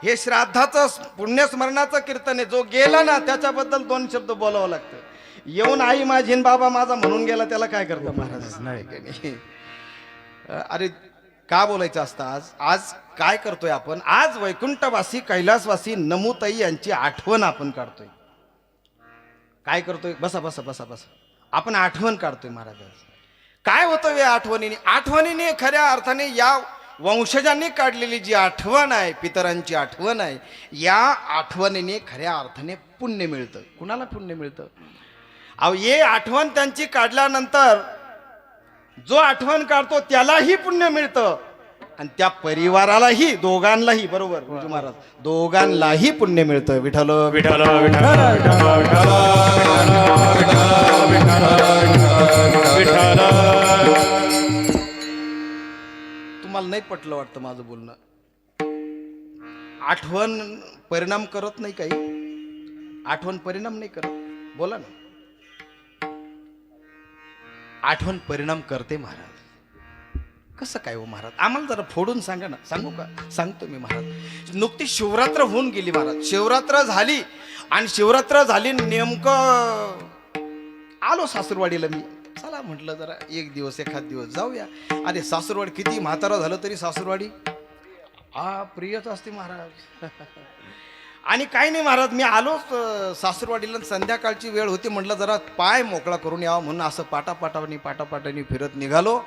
हे श्राद्धाचं पुण्यस्मरणाचं कीर्तन आहे. जो गेला ना त्याच्याबद्दल 2 शब्द बोलावं लागतं. येऊन आई माझी न बाबा माझा म्हणून गेला, त्याला काय करतं महाराज? नाही. अरे का बोलायचं असतं? आज काय करतोय आपण? आज वैकुंठवासी कैलासवासी नमुताई यांची आठवण आपण काढतोय. काय करतोय? बसा बसा बसा बसा. आपण आठवण काढतोय महाराज. काय होतं या आठवणीने खऱ्या अर्थाने या वंशजांनी काढलेली जी आठवण आहे, पितरांची आठवण आहे, या आठवणीने खऱ्या अर्थाने पुण्य मिळतं. कुणाला पुण्य मिळतं? अहो, हे आठवण त्यांची काढल्यानंतर जो आठवण काढतो त्यालाही पुण्य मिळतं आणि त्या परिवारालाही, दोघांनाही, बरोबर गुरुजी महाराज, दोघांनाही पुण्य मिळतं. विठ्ठल विठ्ठल विठ्ठल विठ्ठल. तुम्हाला नाही पटलं वाटतं माझं बोलणं? आठवण परिणाम करत नाही काही? आठवण परिणाम नाही करत? बोला ना. आठवण परिणाम करते महाराज. कसं काय हो महाराज? आम्हाला जरा फोडून सांगा ना. सांगू का? सांगतो मी महाराज. नुकती शिवरात्र होऊन गेली महाराज. शिवरात्र झाली आणि शिवरात्र झाली नेमकं आलो सासूरवाडीला. मी चला म्हटलं जरा एखाद दिवस जाऊया. अरे सासूरवाडी, किती म्हातारा झालं तरी सासूरवाडी प्रियच असते महाराज. आणि काही नाही महाराज, मी आलो सासूरवाडीला. संध्याकाळची वेळ होती, म्हटलं जरा पाय मोकळा करून यावा म्हणून असं पाटापाटानी फिरत निघालो.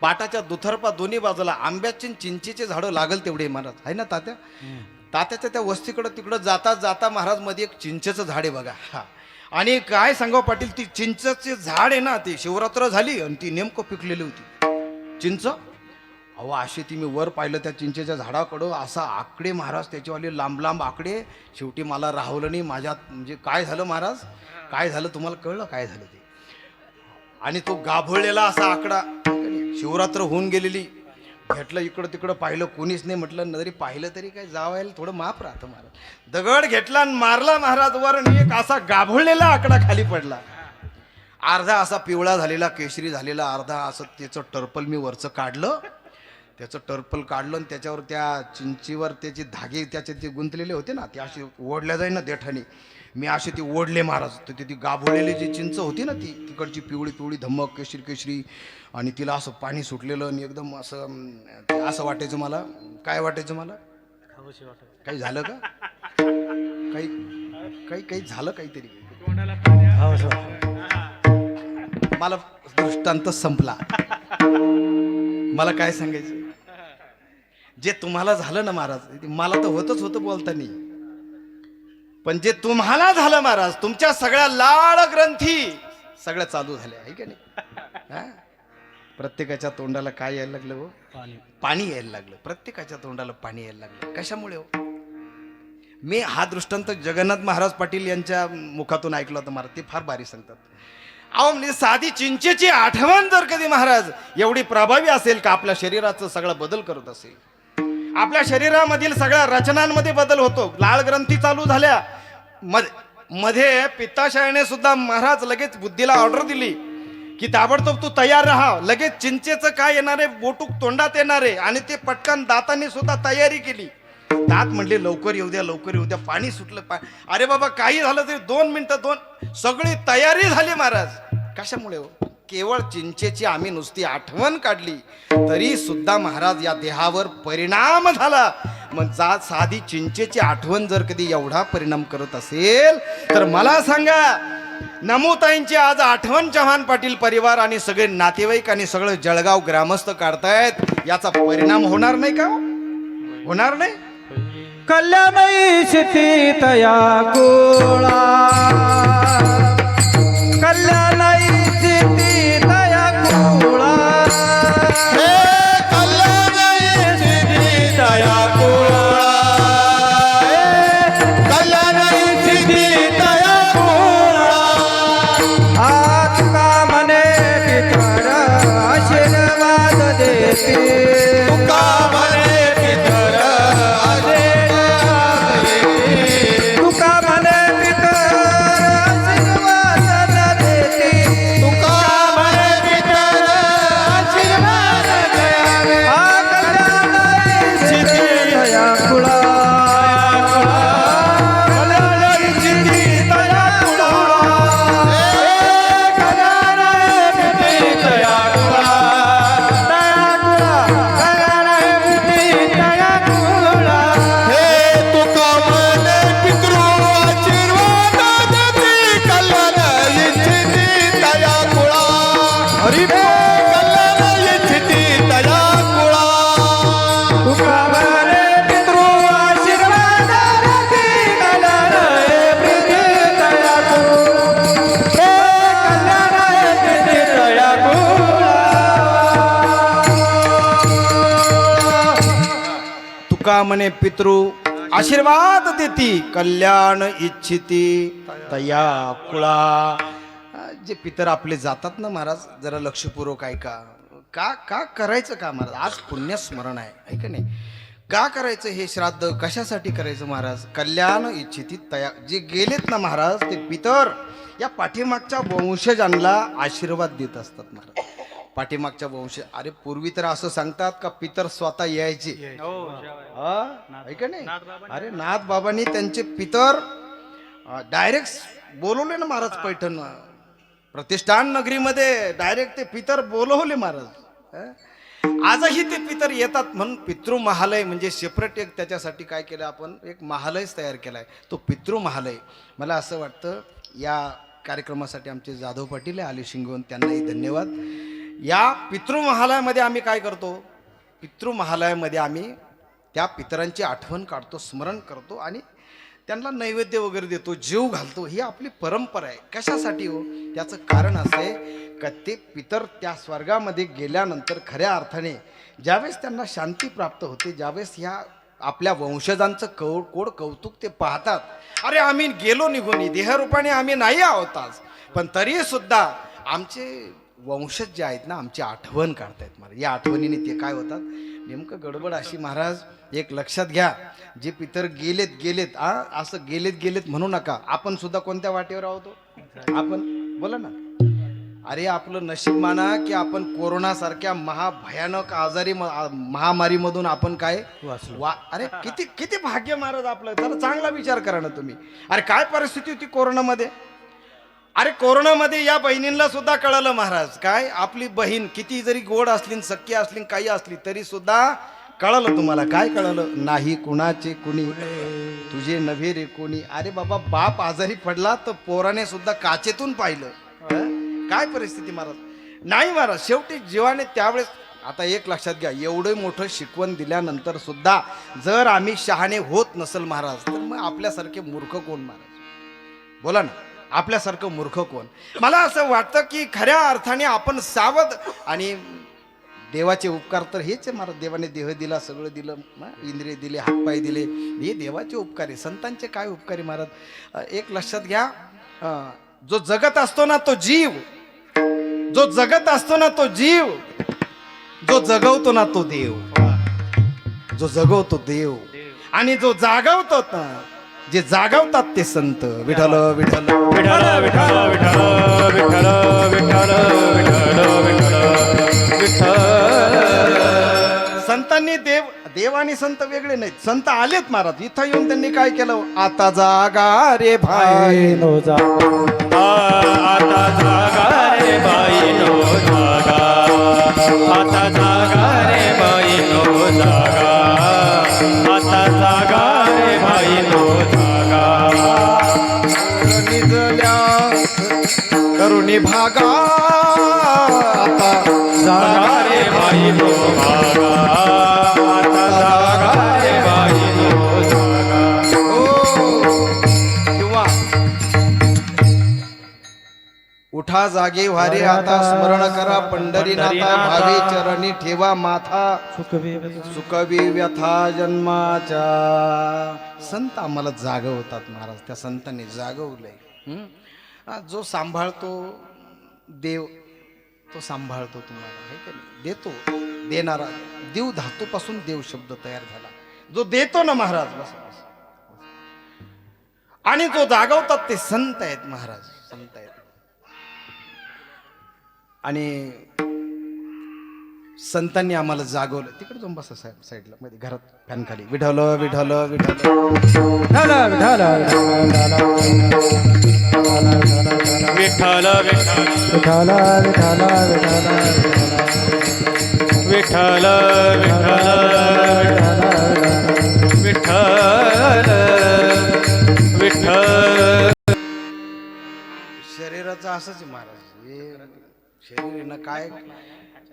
पाटाच्या दुथरपा दोन्ही बाजूला आंब्याची चिंचेचे झाडं लागल तेवढे महाराज, आहे ना तात्या? तात्याच्या त्या वस्तीकडं तिकडं जाता महाराज मध्ये एक चिंचेचं झाड आहे बघा. हा, आणि काय सांगावं पाटील, ती चिंचेचे झाड आहे ना, ती शिवरात्र झाली आणि ती नेमकं पिकलेली होती चिंच. अहो, अशी ती मी वर पाहिलं त्या चिंचेच्या झाडाकडं, असा आकडे महाराज त्याच्यावाले लांब आकडे. शेवटी मला राहवलं नाही माझ्यात. म्हणजे काय झालं महाराज, काय झालं तुम्हाला कळलं काय झालं ते? आणि तो गाभोळलेला असा आकडा, शिवरात्र होऊन गेलेली, घेतलं इकडं तिकडं पाहिलं कोणीच नाही, म्हटलं जरी पाहिलं तरी काय जावायला थोडं माफ राहतं महाराज. दगड घेतला आणि मारला महाराज वर आणि एक असा गाभोळलेला आकडा खाली पडला. अर्धा असा पिवळा झालेला केशरी झालेला, अर्धा असं त्याचं टर्पल मी वरचं काढलं, त्याचं टर्पल काढलं आणि त्याच्यावर त्या चिंचीवर त्याचे धागे त्याचे ते गुंतलेले होते ना, ते असे ओढल्या जाईल ना देठाने, मी असे ते ओढले महाराज. तर ती गाभोळलेली जी चिंच होती ना, ती तिकडची पिवळी पिवळी धमक केशरी केशरी, आणि तिला असं पाणी सुटलेलं आणि एकदम असं असं वाटायचं मला. काय वाटायचं मला? काही झालं का? काही काही काही झालं काहीतरी. मला दृष्टांत संपला. मला काय सांगायचं, जे तुम्हाला झालं ना महाराज, मला तर होतं बोलतानी, पण जे तुम्हाला झालं महाराज, तुमच्या सगळ्या लाड ग्रंथी सगळ्या चालू झाल्या आहे का नाही? प्रत्येकाच्या तोंडाला काय यायला लागलं हो? पाणी यायला लागलं. प्रत्येकाच्या तोंडाला पाणी यायला लागलं. कशामुळे हो? मी हा दृष्टांत जगन्नाथ महाराज पाटील यांच्या मुखातून ऐकलं होतं महाराज. ते फार भारी सांगतात. अहो म्हणजे साधी चिंचेची आठवण जर कधी महाराज एवढी प्रभावी असेल का आपल्या शरीराचं सगळं बदल करत असेल, आपल्या शरीरामधील सगळ्या रचनांमध्ये बदल होतो. लाळ ग्रंथी चालू झाल्या, मध्ये पित्ताशयाने सुद्धा महाराज लगेच बुद्धीला ऑर्डर दिली की ताबडतोब तू तयार राहा. लगेच चिंचेचं काय येणार आहे, बोटूक तोंडात येणार आहे, आणि ते पटकन दातांनी सुद्धा तयारी केली. दात म्हणले लवकर येऊ द्या, लवकर येऊ द्या. पाणी सुटलं. अरे बाबा काही झालं तरी 2 मिनिटं सगळी तयारी झाली महाराज. कशामुळे हो? केवळ चिंचेची आम्ही नुसती आठवण काढली तरी सुद्धा महाराज या देहावर परिणाम झाला. मग साधी चिंचेची आठवण जर कधी एवढा परिणाम करत असेल तर मला सांगा, नमूताईंची आज आठवण चव्हाण पाटील परिवार आणि सगळे नातेवाईक आणि सगळं जळगाव ग्रामस्थ काढतायत, याचा परिणाम होणार नाही का? होणार नाही? कल्याणई शेती तया गोळा, कल्याणई शेती तया गोळा, कल्याणई शेती तया गोळा, कल्याणई शेती तया गोळा. आज का म्हणे पितर आशीर्वाद देते, तुका म्हणे पितर तुका म्हणे पितृ आशीर्वाद देती, कल्याण इच्छिती तया कुळा. जे पितर आपले जातात ना महाराज, जरा लक्षपूर्वक ऐका. का करायचं का महाराज? आज पुण्यस्मरण आहे का नाही? का करायचं हे श्राद्ध? कशासाठी करायचं महाराज? कल्याण इच्छिती तया. जे गेलेत ना महाराज, ते पितर या पाठीमागच्या वंशजांना आशीर्वाद देत असतात महाराज. पाठीमागच्या वंश, अरे पूर्वी तर असं सांगतात का पितर स्वतः यायचे, का नाही? अरे नाथ बाबांनी त्यांचे पितर डायरेक्ट बोलवले ना महाराज. पैठण प्रतिष्ठान नगरीमध्ये डायरेक्ट ते पितर बोलवले महाराज. आजही ते पितर येतात. म्हणून पितृ महालय म्हणजे सेपरेट एक त्याच्यासाठी काय केलं आपण, एक महालयच तयार केलाय, तो पितृ महालय. मला असं वाटतं या कार्यक्रमासाठी आमचे जाधव पाटील आले शिंगवून, त्यांनाही धन्यवाद. या पितृ महालयामध्ये आम्ही काय करतो, पितृ महालयामध्ये आम्ही त्या पितरांची आठवण काढतो, स्मरण करतो आणि त्यांना नैवेद्य वगैरे देतो, जीव घालतो. ही आपली परंपरा आहे. कशासाठी हो? त्याचं कारण असं आहे का ते पितर त्या स्वर्गामध्ये गेल्यानंतर खऱ्या अर्थाने ज्यावेळेस त्यांना शांती प्राप्त होते, ज्यावेळेस ह्या आपल्या वंशजांचं कोड कौतुक ते पाहतात, अरे आम्ही गेलो निघून, देहरूपाने आम्ही नाही आहोत आज, पण तरी सुद्धा आमचे वंशज जे आहेत ना आमची आठवण काढतायत महाराज. या आठवणीने ते काय होतात नेमकं गडबड अशी महाराज एक लक्षात घ्या, जे पितर गेलेत असं गेलेत म्हणू नका. आपण सुद्धा कोणत्या वाटेवर आहोत? आपण बोला ना. अरे आपलं नशीब माना की आपण कोरोना सारख्या महाभयानक आजारी महामारीमधून आपण काय अरे किती किती भाग्य महाराज आपलं. तर चांगला विचार करा ना तुम्ही. अरे काय परिस्थिती होती कोरोनामध्ये. अरे कोरोनामध्ये या बहिणींना सुद्धा कळलं महाराज, काय आपली बहीण किती जरी गोड असली सख्खी असली काही असली तरी सुद्धा कळलं. तुम्हाला काय कळलं? नाही कुणाचे कुणी तुझे नव्हे रे कोणी. अरे बाबा बाप आजारी पडला तर पोराने सुद्धा काचेतून पाहिलं. काय परिस्थिती महाराज. नाही महाराज शेवटी जीवाने त्यावेळेस. आता एक लक्षात घ्या, एवढं मोठं शिकवण दिल्यानंतर सुद्धा जर आम्ही शहाणे होत नसल महाराज तर मग आपल्यासारखे मूर्ख कोण महाराज. बोला ना, आपल्यासारखं मूर्ख कोण. मला असं वाटतं की खऱ्या अर्थाने आपण सावध. आणि देवाचे उपकार तर हेच आहे महाराज. देवाने देह दिला, सगळं दिलं, इंद्रिय दिले, हातपाय दिले, हे देवाचे उपकार आहे. संतांचे काय उपकार आहे महाराज. एक लक्षात घ्या, जो जगत असतो ना तो जीव, जो जगत असतो ना तो जीव, जो जगवतो ना तो देव, जो जगवतो देव, आणि जो जागवतो ना, जे जागवतात ते संत. विठ्ठल विठ्ठल विठ्ठल विठ्ठल विठ्ठल विठ्ठल विठ्ठल विठ्ठल विठ्ठल. संतांनी देव आणि संत वेगळे नाहीत. संत आलेत महाराज इथं येऊन त्यांनी काय केलं. आता जागा रे भाई नो जा आता जागा रे बाई नो जागा. आता जागा रे बाई नो जागा. आता जागा रे बाई नो जागा. निजल्या करुणी भागा. आता जागा रे बाई नो भागा. आता जागा रे बाई नो जागा. किंवा उठा जागे व्हारे आता स्मरण करा पंढरीनाथा. भावे चरणी ठेवा माथा. सुखवी व्यथा जन्माच्या. संत आम्हाला जागवतात महाराज. त्या संतांनी जागवलंय. जो सांभाळतो देव तो सांभाळतो तुम्हाला, हे का नाही. देतो, देणारा देव धातूपासून देव शब्द तयार झाला. जो देतो ना महाराज बस बस. आणि जो जागवतात ते संत आहेत महाराज, संत आहेत. आणि संतांनी आम्हाला जागवलं. तिकडे जाऊन बसा साहेब साईडला मध्ये घरात फॅन खाली. विठ्ठल विठ्ठल विठ्ठल विठ्ठल विठ्ठल विठ्ठल विठ्ठल विठ्ठल विठ्ठल. शरीराचं असंच आहे महाराज. हे शरीर काय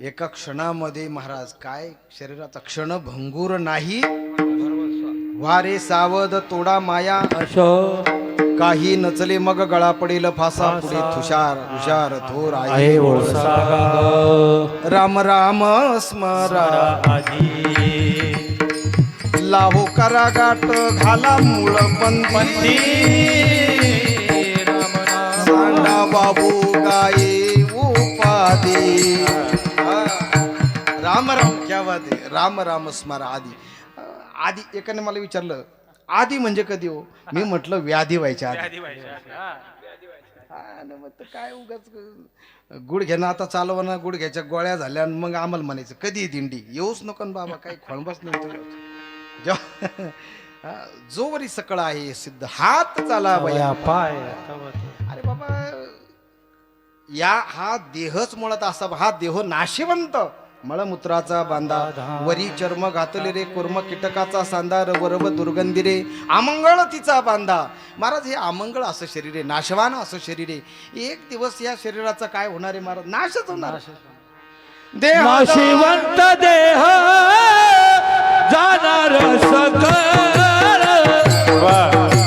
एका क्षणामध्ये महाराज काय शरीराचा क्षण भंगूर नाही. वारे सावध तोडा माया काही नचले मग गळा पडेल फासा. पुढे तुषार हुशार थोर आहे राम राम स्मरा. लाहो करा गाठ घाला मूळ बंदी. सांडा बाबू गाये उपाधी. राम राम क्या बात आहे. राम राम स्मरा आधी. आधी एकाने मला विचारलं आधी म्हणजे कधी हो. मी म्हटलं व्याधी व्हायच्या आधी. मग काय उगाच गुडघ्यानं आता चालवणं, गुडघ्याच्या गोळ्या झाल्या मग आम्हाला म्हणायचं कधी दिंडी येऊच नको ना बाबा. काही खोळंबच नाही. जोवरी सकळ आहे सिद्ध हात चाला पाय. अरे बाबा या हा देहच मुळात असा. हा देह नाशिवंत मळमूत्राचा बांधा. वरी चर्म घातले रे कुर्म कीटकाचा सांदा. रवरव दुर्गंधी रे आमंगळ तिचा बांधा. महाराज हे आमंगळ असं शरीर आहे, नाशवान असं शरीर आहे. एक दिवस या शरीराचा काय होणार आहे महाराज. नाशच होणार. नाशिवंत देह जाणार सकळ.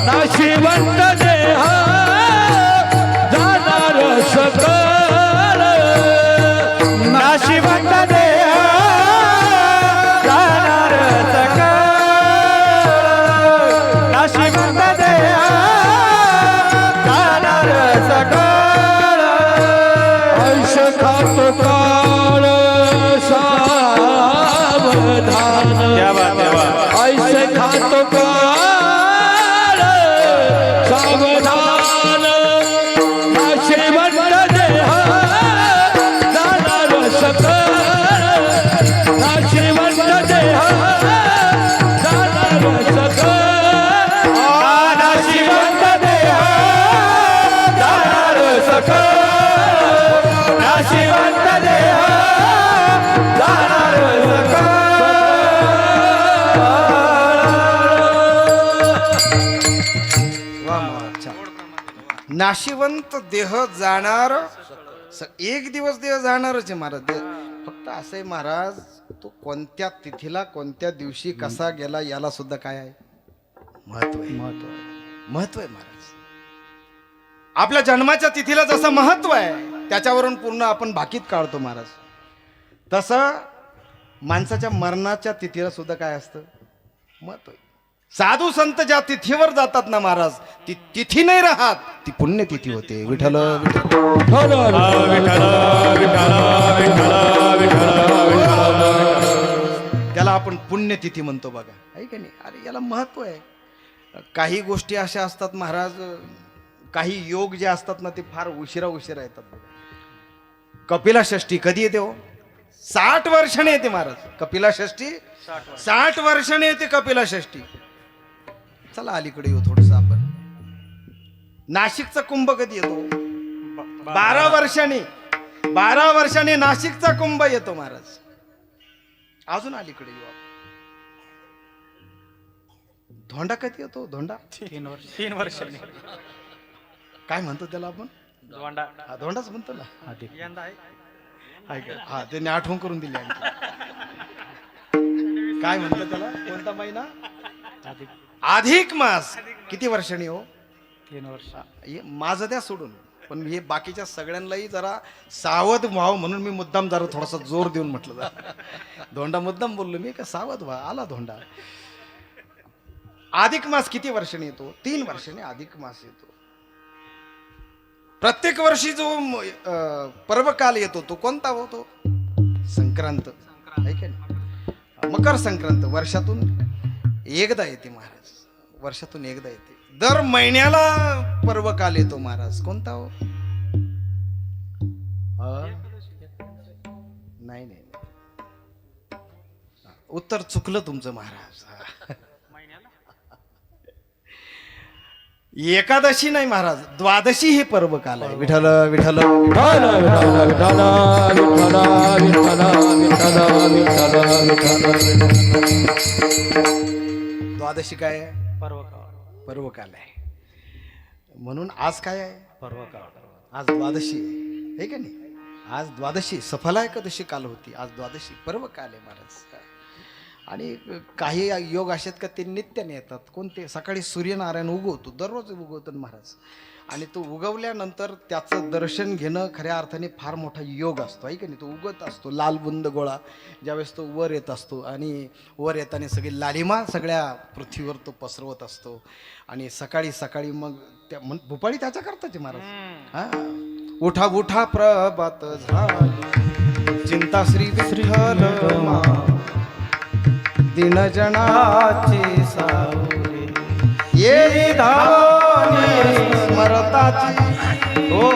नाशिवंत देह जाणार सकळ. नाशिवंत देह जाणार सकळ. नाशिवंत देह जाणार सकळ. अंश खात ऐसे खातो काळ सावधान नाशिवंत देह जाणार सकळ नाशिवंत देह जाणार सकळ नाशिवंत देह जाणार सकळ नाशिवंत देह जाणार सकळ नाशिवंत देह जाणार एक दिवस देह जाणारच आहे महाराज. फक्त असं आहे महाराज, तो कोणत्या तिथीला कोणत्या दिवशी कसा गेला याला सुद्धा काय आहे महत्व आहे. महत्व आहे महाराज. आपल्या जन्माच्या तिथीला जसं महत्व आहे त्याच्यावरून पूर्ण आपण भाकीत काढतो महाराज, तसं माणसाच्या मरणाच्या तिथीला सुद्धा काय असतं महत्व आहे. साधू संत ज्या तिथीवर जातात ना महाराज, ती तिथी नाही राहत, ती पुण्यतिथी होते. विठ्ठल त्याला आपण पुण्यतिथी म्हणतो बघा, आहे का नाही. अरे याला महत्व आहे. काही गोष्टी अशा असतात महाराज, काही योग जे असतात ना ते फार उशिरा येतात बघा. कपिला षष्ठी कधी येते हो? 60 वर्षाने येते महाराज. कपिला षष्ठी 60 वर्षाने येते कपिला षष्ठी. चला अलीकडे येऊ थोडस आपण. नाशिकचा कुंभ कधी येतो? 12 वर्षांनी. 12 वर्षांनी नाशिकचा कुंभ येतो महाराज. अजून अलीकडे येऊ आपण. धोंडा कधी येतो? धोंडा 3 वर्षांनी. काय म्हणतो त्याला आपण? धोंडा धोंडाच म्हणतो ना. यंदा आहे का? हा, त्यांनी आठवण करून दिली आणखी. काय म्हणतो त्याला? कोणता महिना? अधिक मास. किती वर्षांनी हो? 3 वर्ष. माझं द्या सोडून, पण हे बाकीच्या सगळ्यांनाही जरा सावध व्हावं म्हणून मी मुद्दाम जरा थोडासा जोर देऊन म्हटलं जरा. धोंडा मुद्दाम बोललो मी, का सावध व्हा. आला धोंडा. अधिक मास किती वर्षांनी येतो? 3 वर्षांनी अधिक मास येतो. प्रत्येक वर्षी जो पर्वकाल येतो तो कोणता होतो? संक्रांत, आहे का नाही? मकर संक्रांत वर्षातून एकदा येते महाराज. वर्षातून एकदा येते. दर महिन्याला पर्वकाल येतो महाराज. कोणता हो? नाही. उत्तर चुकलं तुमचं महाराज. एकादशी नाही महाराज, द्वादशी हे पर्वकाल आहे. विठ्ठल विठ्ठल द्वादशी काय आहे? पर्वकाल आहे. म्हणून आज काय आहे? पर्वकाल. आज द्वादशी आहे का नाही? आज द्वादशी सफला एकादशी काल होती. आज द्वादशी पर्वकाल आहे महाराज. आणि काही योग असे आहेत का ते नित्याने येतात. कोणते? सकाळी सूर्यनारायण उगवतो, दररोज उगवतो महाराज. आणि तो उगवल्यानंतर त्याचं दर्शन घेणं खऱ्या अर्थाने फार मोठा योग असतो, आहे की नाही. तो उगत असतो लाल बुंद गोळा ज्यावेळेस तो वर येत असतो, आणि वर येताना सगळी लालिमा सगळ्या पृथ्वीवर तो पसरवत असतो. आणि सकाळी मग त्या भोपाळी त्याच्या करताच महाराज. हा, उठा उठा प्रभात झाली, चिंता श्री विठ्ठल दिनजनाची सावली, ये धावणे स्मरताची. हो,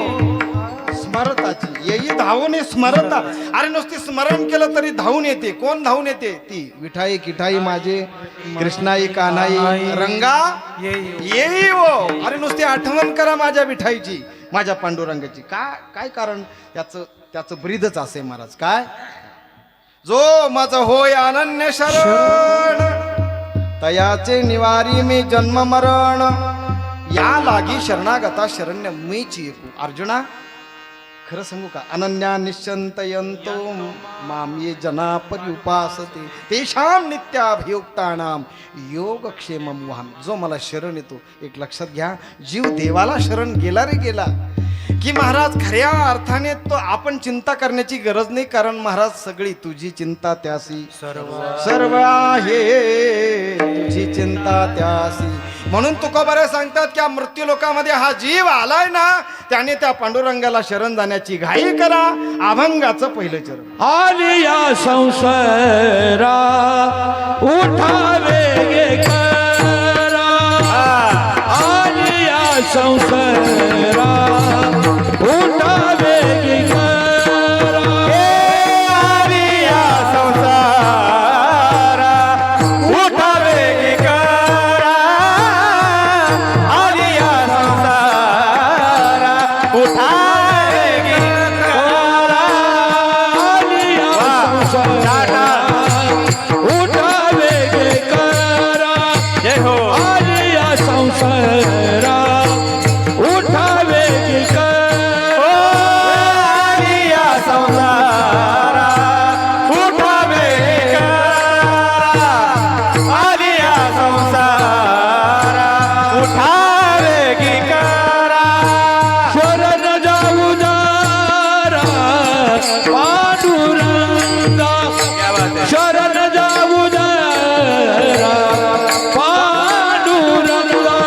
स्मरताची. येई धावणे स्मरता. अरे नुसती स्मरण केलं तरी धावून येते. कोण धावून येते? ती विठाई किठाई माझे कृष्णाई कान्हाई रंगा येई हो. अरे नुसती आठवण करा माझ्या विठाईची, माझ्या पांडुरंगाची. काय कारण? त्याचं ब्रीदच असे महाराज. काय? जो माझ होय अनन्य शरण, तयाचे निवारी मी जन्म मरण, या लागी शरणागता शरण्य मीची एकू. अर्जुना, खरं सांगू का? अनन्या निश्चंतयंतो माम ये जना पर्युपासते तेषां नित्याभियुक्तानां योगक्षेमं वहाम. जो मला शरण येतो, एक लक्षात घ्या, जीव देवाला शरण गेला रे गेला की महाराज खऱ्या अर्थाने तो आपण चिंता करण्याची गरज नाही. कारण महाराज सगळी तुझी चिंता त्यासी सर्व आहे, तुझी चिंता त्यासी म्हणून तुकोबारे सांगतात की मृत्यू लोकामध्ये हा जीव आलाय ना, त्याने त्या पांडुरंगाला शरण जाण्याची घाई करा. अभंगाचं पहिलं चरण. आली या संसारा उठावे गे करा, आली या संसारा उठावे गे करा, आली या संसारा उठावे गे करा, आली या संसारा उठावे गे करा, आली या संसारा उठावे गे करा, जय हो, आली या संसारा उठावे गे करा, आली या संसारा उठावे गे करा, आली या संसारा उठावे गे करा, शरण जाऊ दारा पांडुरंगा, शरण जाऊ दारा पांडुरंगा,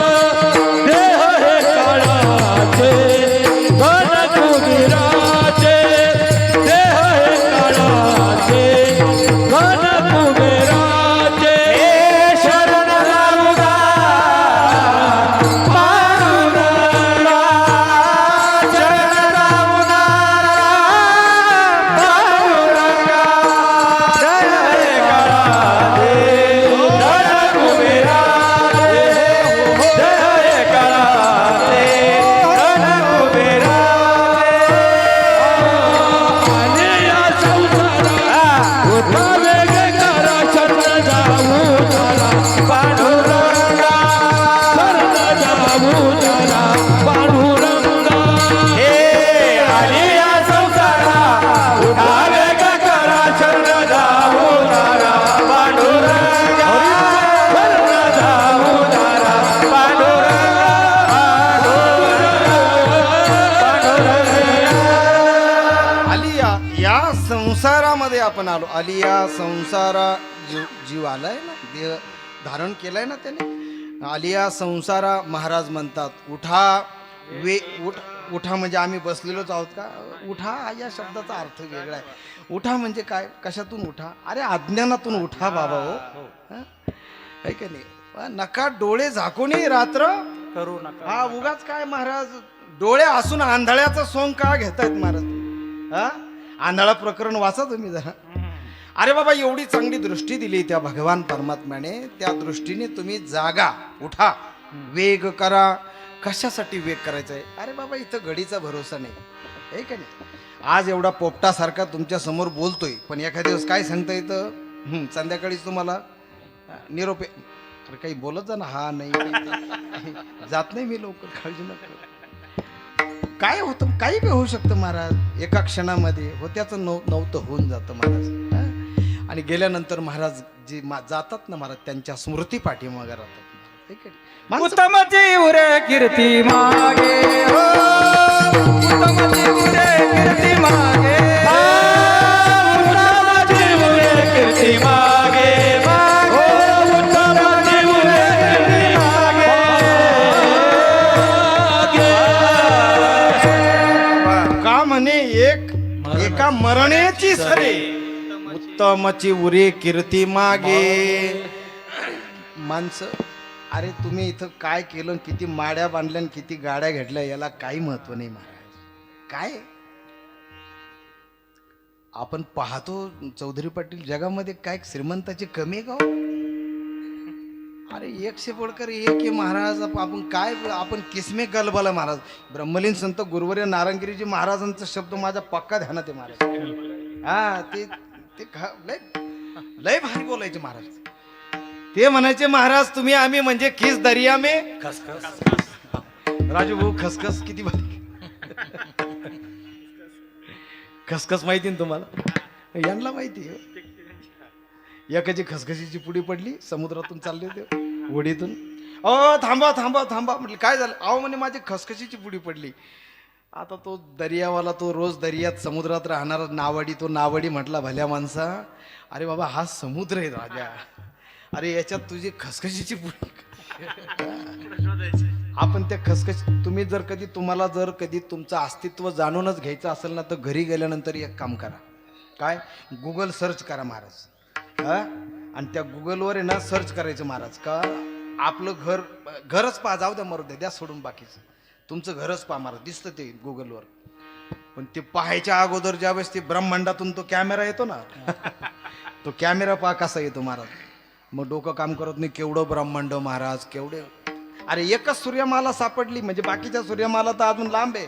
देह हे काळाचे धन कुबेराचे, देह हे काळाचे धन कुबेराचे, शरण जाऊ दारा पांडुरंगा, शरण जाऊ दारा पांडुरंगा, देह हे काळाचे धन कुबेराचे, देह हे काळाचे धन कुबेराचे, आणि या संसारा उठावे गे करा, शरण जाऊ दारा पांडुरंगा, शरण जाऊ दारा पांडुरंगा, हे आली या संसारा उठावे गे करा, शरण जाऊ दारा पांडुरंगा, शरण जाऊ दारा आलिया या संसारामध्ये आपण आलो. आलिया संसारा जीव आलाय ना, देह धारण केलाय ना त्याने. आलिया संसारा महाराज म्हणतात उठा उठा म्हणजे आम्ही बसलेलोच आहोत का? उठा या शब्दाचा अर्थ वेगळा आहे. उठा म्हणजे काय, कशातून उठा? अरे अज्ञानातून उठा बाबा हो, है का नाही? नका डोळे झाकूनही रात्र करू नका. हा उगाच काय महाराज डोळे असून आंधळ्याचं सोंग का घेतायत महाराज? हा आंधळा प्रकरण वाचा तुम्ही जरा. अरे बाबा एवढी चांगली दृष्टी दिली त्या भगवान परमात्म्याने, त्या दृष्टीने तुम्ही जागा, उठा, वेग करा. कशासाठी वेग करायचा आहे? अरे बाबा इथं घडीचा भरोसा नाही, आहे का नाही? आज एवढा पोपटासारखा तुमच्या समोर बोलतोय, पण एखाद्या दिवस काय सांगता येतं? संध्याकाळीच तुम्हाला निरोप. अरे काही बोलत जा ना, हा नाही जात नाही मी लवकर, काळजी नका. काय होतं, काही बी होऊ शकतं महाराज. एका क्षणामध्ये होत्याचं नव्हतं होऊन जातं महाराज. आणि गेल्यानंतर महाराज जे जातात ना महाराज, त्यांच्या स्मृती पाठीमागे राहतात. उत्तम जीवरे कीर्ती मागे, उत्तम जीवरे कीर्ती मागे, उत्तम जीवरे कीर्ती मागे, उत्तम जीवरे कीर्ती मागे. का म्हणे एका मरणेची सरे, उत्तमची उरे कीर्ती मागे. माणसं, अरे तुम्ही इथं काय केलं, किती माड्या बांधल्या, किती गाड्या घेतल्या, याला काही महत्व नाही महाराज. काय आपण पाहतो चौधरी पाटील, जगामध्ये काय श्रीमंताची कमी आहे का? अरे एकशे पडकर एक आहे महाराज. आपण काय, आपण किसमे गलबला महाराज. ब्रह्मलीन संत गुरुवर्य नारायणगिरीजी महाराजांचा शब्द माझ्या पक्का ध्यानात आहे महाराज. हा ते लय भारी बोलायचे महाराज. ते म्हणायचे महाराज तुम्ही आम्ही म्हणजे किस दरिया में खसखस. राजू भाऊ खसखस किती भारी. खसखस माहिती ना तुम्हाला? यांना माहिती आहे. एकाची खसखशीची पुडी पडली, समुद्रातून चालले होते होडीतून. थांबा थांबा थांबा म्हटलं काय झालं? अहो म्हणे माझी खसखशीची पुडी पडली. आता तो दर्यावाला, तो रोज दर्यात समुद्रात राहणारा नावाडी, तो नावाडी म्हटला भल्या माणसा, अरे बाबा हा समुद्र आहे राजा, अरे याच्यात तुझी खसखशीची पुडी. आपण त्या खसखस तुम्ही जर कधी तुम्हाला जर कधी तुमचं अस्तित्व जाणूनच घ्यायचं असेल ना तर घरी गेल्यानंतर एक काम करा. काय? गुगल सर्च करा महाराज. हा? आणि त्या गुगलवर आहे ना सर्च करायचं महाराज का आपलं घरच पहा. जाऊ द्या मरू द्या सोडून बाकीचं. तुमचं घरच पहा महाराज. दिसतं ते गुगलवर. पण ते पाहायच्या अगोदर ज्यावेळेस ते ब्रह्मांडातून तो कॅमेरा येतो ना तो कॅमेरा पहा कसा येतो महाराज. मग डोकं काम करत नाही. केवढं ब्रह्मांड महाराज, केवढे. अरे एकच सूर्यमाला सापडली म्हणजे बाकीच्या सूर्यमाला तर अजून लांब आहे.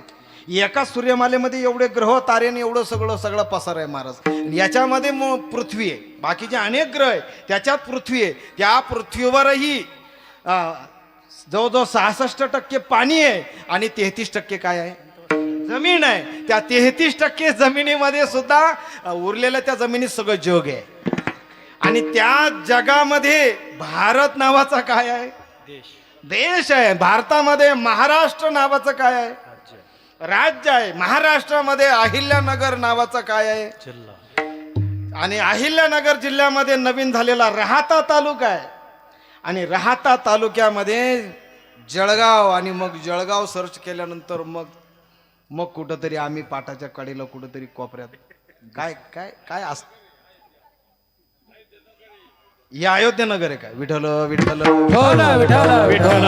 एकाच सूर्यमालेमध्ये एवढे ग्रह तारे आणि एवढं सगळं पसार आहे महाराज. याच्यामध्ये पृथ्वी आहे. बाकीचे अनेक ग्रह आहे त्याच्यात पृथ्वी आहे. त्या पृथ्वीवरही जवळजवळ 66% पाणी आहे आणि 33% काय आहे? जमीन आहे. त्या 33% जमिनीमध्ये सुद्धा उरलेल्या त्या जमिनीत सगळं जग आहे. आणि त्या जगामध्ये भारत नावाचा काय आहे? देश आहे. भारतामध्ये महाराष्ट्र नावाचं काय आहे? राज्य आहे. महाराष्ट्रामध्ये अहिल्यानगर नावाचं काय आहे? जिल्हा. आणि अहिल्यानगर जिल्ह्यामध्ये नवीन झालेला राहाता तालुका आहे. आणि राहाता तालुक्यामध्ये जळगाव. आणि मग जळगाव सर्च केल्यानंतर मग कुठंतरी आम्ही पाटाच्या कडेला कुठंतरी कोपऱ्यात काय काय काय असत. हे अयोध्यानगर आहे काय? विठ्ठल विठ्ठल विठ्ठल विठ्ठल विठ्ठल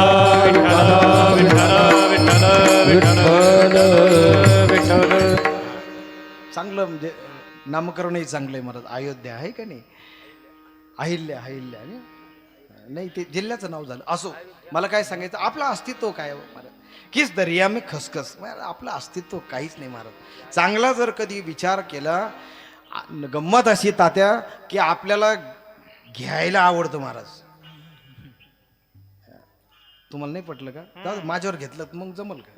विठ्ठल विठ्ठल. चांगलं म्हणजे नामकरणही चांगलं आहे महाराज. अयोध्या आहे का नाही? अहिल्या अहिल्या नाही ते जिल्ह्याचं नाव झालं. असो, मला काय सांगायचं आपलं अस्तित्व काय महाराज? किस दर्या में खसखस. आपलं अस्तित्व काहीच नाही महाराज. चांगला जर कधी विचार केला. गंमत अशी तात्या की आपल्याला घ्यायला आवडतं महाराज. तुम्हाला नाही पटलं का? जाऊ दे, माझ्यावर घेतलं मग जमल का?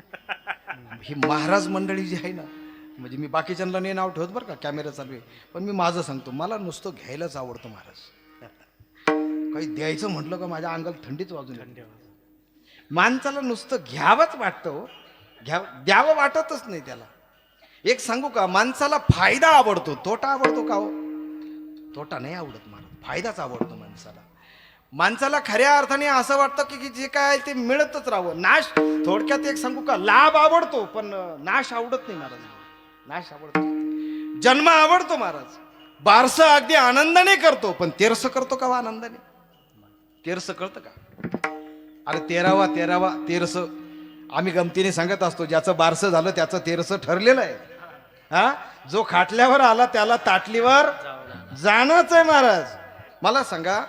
ही महाराज मंडळी जी आहे ना, म्हणजे मी बाकीच्यांना नाही नाव ठेवत बरं का, कॅमेरा चालू आहे, पण मी माझं सांगतो, मला नुसतं घ्यायलाच आवडतं महाराज. काही द्यायचं म्हटलं का माझ्या अंगाला थंडीच वाजून येते. माणसाला नुसतं घ्यावंच वाटतं. द्यावं वाटतच नाही त्याला. एक सांगू का, माणसाला फायदा आवडतो, तोटा आवडतो का हो? तोटा नाही आवडत महाराज, फायदाच आवडतो माणसाला. माणसाला खऱ्या अर्थाने असं वाटतं की जे काय ते मिळतच राहावं. नाश, थोडक्यात एक सांगू का, लाभ आवडतो पण नाश आवडत नाही महाराज. नाश आवडतो. जन्म आवडतो महाराज, बारसं अगदी आनंदाने करतो, पण तेरस करतो का आनंदाने? तेरस कळतं का? अरे तेरावा तेरस आम्ही गमतीने सांगत असतो. ज्याचं बारसं झालं त्याचं तेरस ठरलेलं आहे. हा, जो खाटल्यावर आला त्याला ताटलीवर जाणंच आहे महाराज. मला सांगा,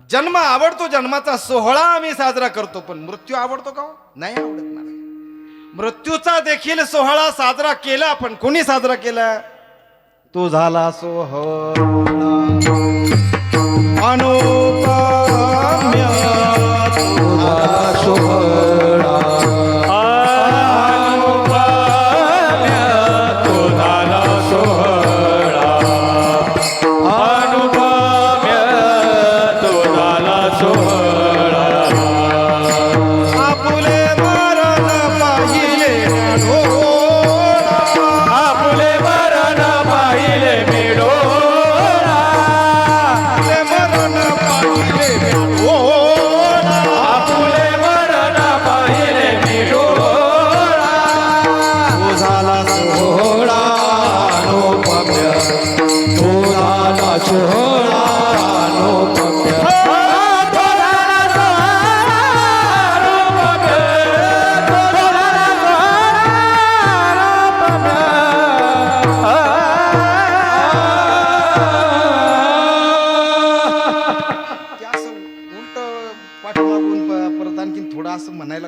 जन्म आवडतो, जन्माचा सोहळा आम्ही साजरा करतो, पण मृत्यू आवडतो का? नाही आवडत महाराज. मृत्यूचा देखील सोहळा साजरा केला, पण कोणी साजरा केला? तो झाला सोहळा अनुपम्य, तो झाला सोहळा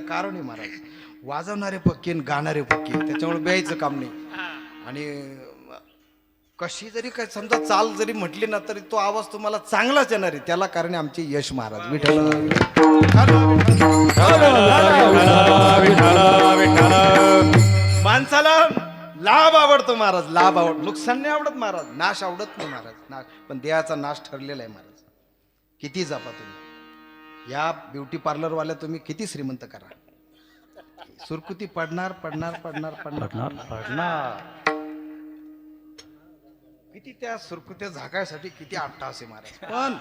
कारण आहे महाराज. वाजवणारे पक्के आणि गाणारे पक्के, त्याच्यामुळे ब्यायचं काम नाही. आणि कशी जरी काय समजा चाल जरी म्हटली ना तरी तो आवाज तुम्हाला चांगलाच येणार आहे. त्याला कारण आमचे यश महाराज. विठ्ठल माणसाला लाभ आवडतो महाराज, लाभ आवडतो, नुकसान नाही आवडत महाराज, नाश आवडत नाही महाराज. पण देहाचा नाश ठरलेला आहे महाराज. किती जपा तुम्ही या ब्युटी पार्लर वाल्या, तुम्ही किती श्रीमंत करा, सुरकुती पडणार पडणार पडणार पडणार पडणार. किती त्या सुरकुत्या झाकायसाठी किती आट्टा असे महाराज, पण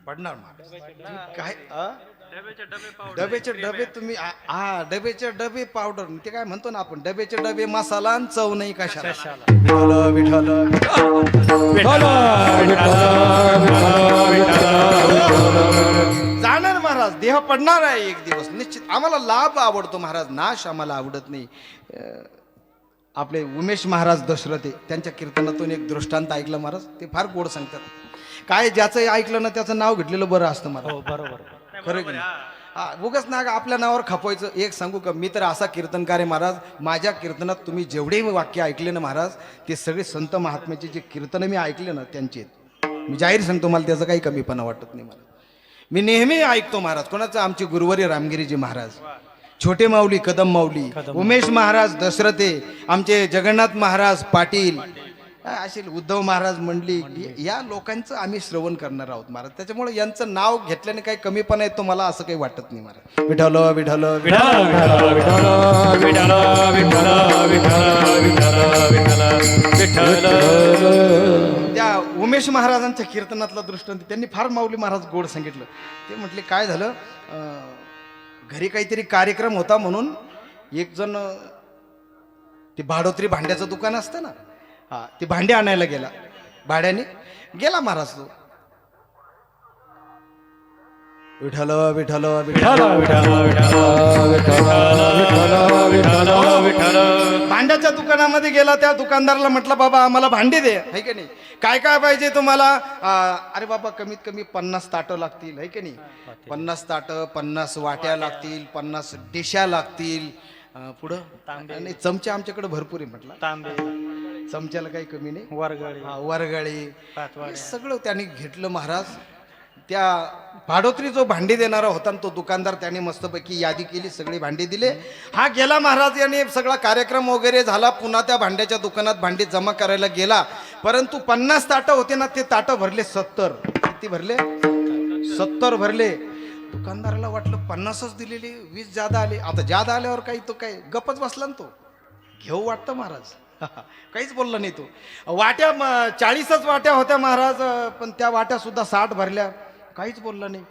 पडणार महाराज. काय डबेचे डबे तुम्ही हा डबेचे डबे पावडर ते काय म्हणतो ना आपण डबेचे डबे मसाला आणि चव नाही कशाला. विठ्ठल विठ्ठल विठ्ठल जाणार महाराज देह पडणार आहे एक दिवस निश्चित. आम्हाला लाभ आवडतो महाराज, नाश आम्हाला आवडत नाही. आपले उमेश महाराज दशरथे त्यांच्या कीर्तनातून एक दृष्टांत ऐकलं महाराज, ते फार गोड सांगतात. काय ज्याचं ऐकलं ना त्याचं नाव घेतलेलं बरं असतं महाराज. हो बरोबर. खरं की नाही? उगाच ना आपल्या नावावर खपवायचं. एक सांगू का, मी तर असा कीर्तनकार आहे महाराज, माझ्या कीर्तनात तुम्ही जेवढे वाक्य ऐकले ना महाराज, ते सगळे संत महात्म्याचे जे कीर्तन मी ऐकले ना त्यांचे आहेत. मी जाहीर सांगतो, मला त्याचा काही कमीपणा वाटत नाही. मला मी नेहमी ऐकतो महाराज. कोणाचं? आमचे गुरुवारी रामगिरीजी महाराज, छोटे माऊली कदम माऊली, उमेश महाराज दशरथे, आमचे जगन्नाथ महाराज पाटील, असे उद्धव महाराज मंडली, या लोकांचं आम्ही श्रवण करणार आहोत महाराज. त्याच्यामुळे यांचं नाव घेतल्याने काही कमीपणा येतो मला असं काही वाटत नाही महाराज. विठ्ठल विठ्ठल विठ्ठल विठ्ठल विठ्ठल विठ्ठल विठ्ठल विठ्ठल. त्या उमेश महाराजांच्या कीर्तनातला दृष्टांत त्यांनी फार माऊली महाराज गोड सांगितलं. ते म्हटले काय झालं, घरी काहीतरी कार्यक्रम होता म्हणून एक जण ते भाडोत्री भांड्याचं दुकान असतं ना, हा ते भांडे आणायला गेला, भाड्याने गेला महाराज तो. विठ्ठल विठ्ठल विठ्ठल भांड्याच्या दुकानामध्ये गेला. त्या दुकानदाराला म्हटलं बाबा आम्हाला भांडी दे, है की नाही, काय काय पाहिजे तुम्हाला? अरे बाबा कमीत कमी 50 ताटं लागतील, है की नाही, 50 ताटं, 50 वाट्या लागतील, 50 डिशा लागतील, पुढं आणि चमचे आमच्याकडे भरपूर आहे म्हटलं. तांबे चमच्याला काही कमी नाही, वरगळी वरगळी सगळं त्यांनी घेतलं महाराज. त्या भाडोत्री जो भांडी देणारा होता तो दुकानदार, त्याने मस्तपैकी यादी केली, सगळे भांडी दिले. हा गेला महाराज, याने सगळा कार्यक्रम वगैरे झाला. पुन्हा त्या भांड्याच्या दुकानात भांडी जमा करायला गेला, परंतु 50 ताटं होते ना, ते ताटं भरले 70. किती भरले? 70 भरले. दुकानदाराला वाटलं 50च दिलेली, 20 जादा आले. आता जादा आल्यावर काही तो काय गप्पच बसला ना, तो घेऊ वाटतं महाराज. काहीच बोलला नाही तो. वाट्या 40च वाट्या होत्या महाराज, पण त्या वाट्या सुद्धा 60 भरल्या, काहीच बोलला नाही.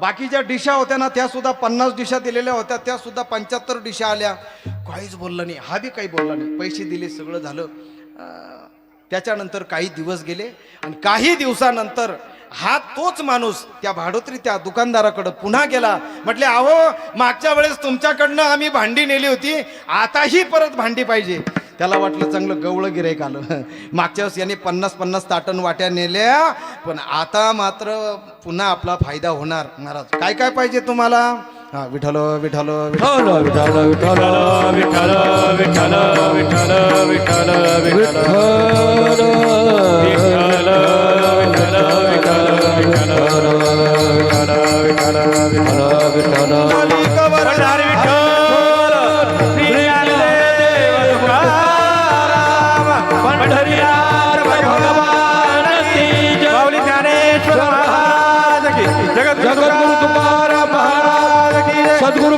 बाकीच्या डिशा होत्या ना, त्या सुद्धा 50 डिशा दिलेल्या होत्या, त्या सुद्धा 75 डिशा आल्या, काहीच बोलला नाही. हा बी काही बोलला नाही. पैसे दिले, सगळं झालं. त्याच्यानंतर काही दिवस गेले आणि काही दिवसानंतर हा तोच माणूस त्या भाडोत्री त्या दुकानदाराकडे पुन्हा गेला. म्हटले अहो मागच्या वेळेस तुमच्याकडनं आम्ही भांडी नेली होती, आताही परत भांडी पाहिजे. त्याला वाटलं चांगलं गवळं गिऱ्हाईक आलं. मागच्या वेळेस यांनी 50-50 ताटन वाट्या नेल्या, पण आता मात्र पुन्हा आपला फायदा होणार. महाराज काय काय पाहिजे तुम्हाला? हा विठ्ठल विठ्ठल विठ्ठल विठ्ठल विठ्ठल विठ्ठल विठ्ठल विठ्ठल सद्गुरु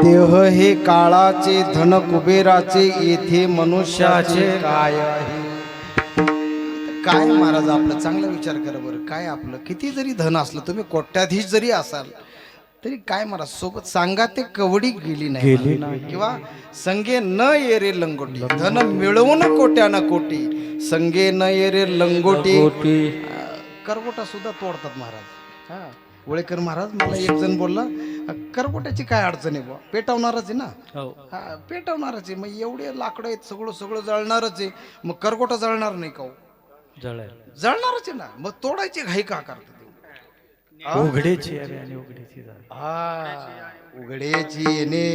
देह हे काळाचे, धन कुबेराचे, येथे मनुष्याचे काय आहे? काय महाराज आपलं चांगला विचार करा बरं. काय आपलं किती जरी धन असलं, तुम्ही कोट्याधीश जरी असाल तरी काय महाराज सोबत सांगा ते कवडी गेली नाही महाराज. किंवा संगे न ये रे लंगोटी धन मिळवून कोट्यानं कोटी संगे न ये रे लंगोटी करगोटा सुद्धा तोडतात महाराज. हा वळेकर महाराज मला एक जण बोलला करगोट्याची काय अडचण आहे बुवा पेटवणारच आहे ना. हा पेटवणारच आहे मग एवढे लाकडं आहेत सगळं सगळं जळणारच आहे मग करगोटा जळणार नाही का हो? जळणारच आहे ना मग तोडायची घाई का करतात उघडेची अरे आणि उघडेची जाणे. हा उघडेची येणे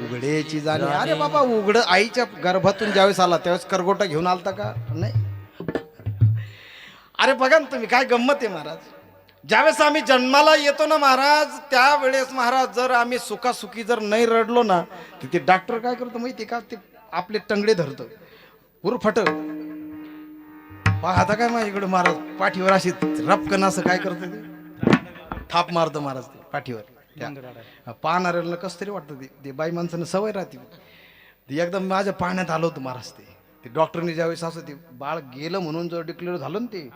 उघडेची जाणे. अरे बाबा उघड आईच्या गर्भातून ज्यावेळेस आला त्यावेळेस करगोटा घेऊन आलता का नाही. अरे बघा ना तुम्ही काय गंमत आहे महाराज. ज्यावेळेस आम्ही जन्माला येतो ना महाराज त्यावेळेस महाराज जर आम्ही सुखासुखी जर नाही रडलो ना तर ते डॉक्टर काय करतो माहिती का ते आपले टंगडे धरतं उरफट आता काय माझ्याकडे महाराज पाठीवर अशी रपकन असं काय करतं ते थाप मारतं महाराज ते पाठीवर पाहणाऱ्याला कस तरी वाटतं ते बाई माणसानं सवय राहते ते एकदम माझ्या पाण्यात आलं होतं महाराज ते डॉक्टरने ज्यावेळेस असं ते बाळ गेलं म्हणून जर डिक्लेअर झालं ना ते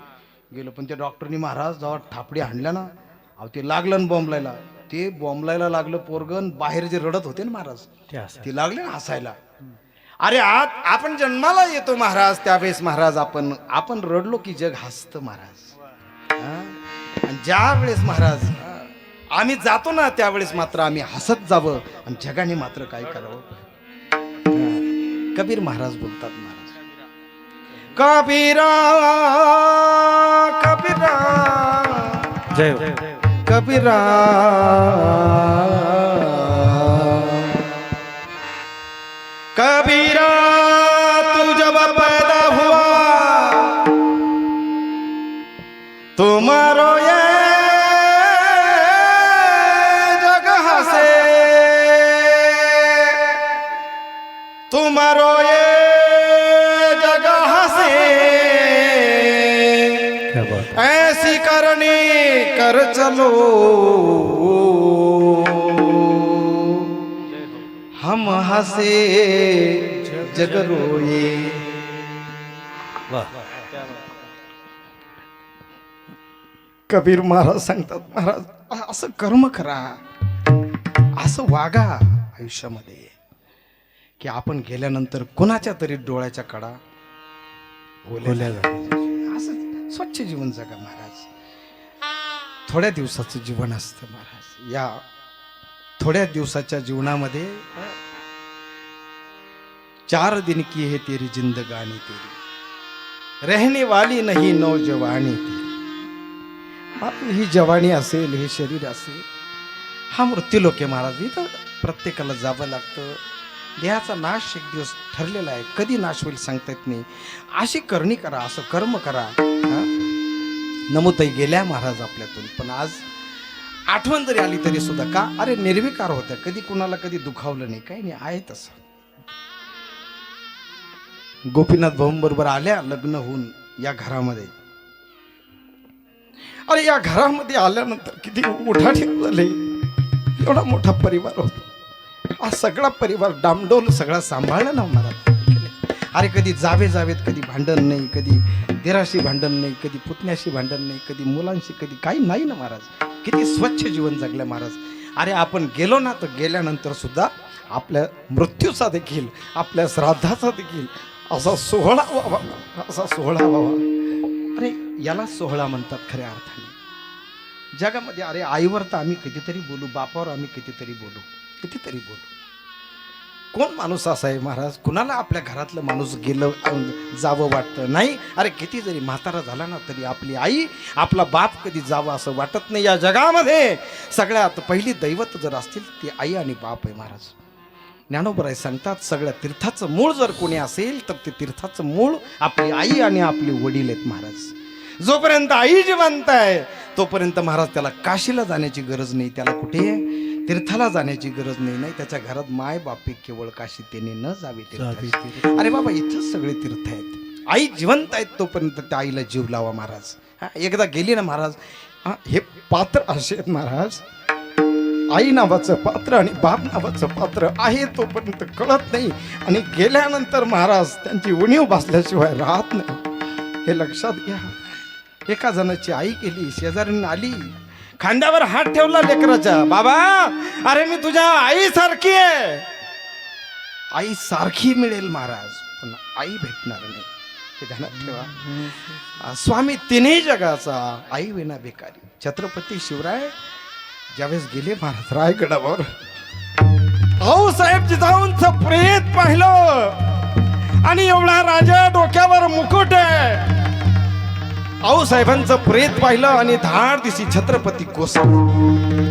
गेलं पण त्या डॉक्टरनी महाराज जेव्हा थापडी आणल्या ना अहो ते लागलं ना बॉम्बलायला ते बॉम्बलायला लागलं पोरगन बाहेर जे रडत होते ना महाराज ते लागले ना हसायला. अरे आपण जन्माला येतो महाराज त्यावेळेस महाराज आपण रडलो की जग हसतं महाराज. आणि ज्या वेळेस महाराज आम्ही जातो ना त्यावेळेस मात्र आम्ही हसत जावं आणि जगाने मात्र काय करावं. कबीर महाराज बोलतात महाराज कबीरा कबीरा जय कबीरा कबीरा तू जब पैदा हुआ तुम्हारो ये जग हंसे तुम्हारो ये जग हंसे ऐसी करनी कर चलो हम हसे जग रोये. कबीर महाराज सांगतात महाराज असं कर्म करा असं वागा आयुष्यामध्ये की आपण गेल्यानंतर कुणाच्या तरी डोळ्याच्या कडा ओल्या असं स्वच्छ जीवन जगा महाराज. थोड्या दिवसाचं जीवन असतं महाराज. या थोड्या दिवसाच्या जीवनामध्ये 4 दिन की है तेरी जिंदगानी तेरी रहने वाली नहीं नौजवानी तेरी. ही जवानी असेल हे शरीर असेल हा मृत्यूलोक आहे महाराज. इथं प्रत्येकाला जावं लागतं. देहाचा नाश एक दिवस ठरलेला आहे कधी नाश होईल सांगता येत नाही. अशी करणी करा असं कर्म करा. नमोताई गेल्या महाराज आपल्यातून पण आज आठवण जरी आली तरी सुद्धा का अरे निर्विकार होत्या कधी कुणाला कधी दुखावलं नाही काही नाही आहे तसं. गोपीनाथ भाऊंबरोबर आल्या लग्न होऊन या घरामध्ये. अरे या घरामध्ये आल्यानंतर किती उठाठेव झाले. एवढा मोठा परिवार होता हा सगळा परिवार डामडोल सगळा सांभाळला ना महाराज. अरे कधी जावेत कधी भांडण नाही कधी देराशी भांडण नाही कधी पुतण्याशी भांडण नाही कधी मुलांशी कधी काही नाही ना महाराज. किती स्वच्छ जीवन जगलं महाराज. अरे आपण गेलो ना तर गेल्यानंतर सुद्धा आपल्या मृत्यूचा देखील आपल्या श्राद्धाचा देखील असा सोहळा व्हावा असा सोहळा व्हावा. अरे याला सोहळा म्हणतात खऱ्या अर्थाने जगामध्ये. अरे आईवर तर आम्ही कितीतरी बोलू बापावर आम्ही कितीतरी बोलू. कोण माणूस असा आहे महाराज कुणाला आपल्या घरातलं माणूस गेलं जावं वाटतं नाही. अरे किती जरी म्हातारा झाला ना तरी आपली आई आपला बाप कधी जावं असं वाटत नाही. या जगामध्ये सगळ्यात पहिली दैवत जर असतील ती आई आणि बाप आहे महाराज. ज्ञानोबराय सांगतात सगळ्या तीर्थाचं मूळ जर कोणी असेल तर ते तीर्थाचं मूळ आपली आई आणि आपले वडील आहेत महाराज. जोपर्यंत आई जिवंत आहे तोपर्यंत महाराज त्याला काशीला जाण्याची गरज नाही त्याला कुठे तीर्थाला जाण्याची गरज नाही. त्याच्या घरात माय बापे केवळ काशी त्याने न जावे तीर्थ. अरे बाबा इथंच सगळे तीर्थ आहेत. आई जिवंत आहेत तोपर्यंत त्या आईला जीव लावा महाराज. एकदा गेली ना महाराज हे पात्र असे आहेत महाराज. आई नावाचं पात्र आणि बाप नावाचं पात्र आहे तोपर्यंत कळत नाही आणि गेल्यानंतर महाराज त्यांची उणीव भासल्याशिवाय राहत नाही. हे लक्षात घ्या. एका जणाची आई गेली शेजाऱ्यांना आली खांद्यावर हात ठेवला लेकराच्या. बाबा अरे मी तुझ्या आई सारखी आहे. आई सारखी मिळेल महाराज, पण आई भेटणार नाही हे ध्यानात ठेवा. स्वामी तिन्ही जगाचा आई विना बेकारी. छत्रपती शिवराय ज्यावेळेस गेले महाराज रायगडावर, भाऊ साहेब जिजाऊंचं प्रेत पाहिलं आणि एवढा राजा डोक्यावर मुकुट आहे. आऊ साहेबांचं प्रेत पाहिलं आणि धाड दिसी छत्रपती कोसळले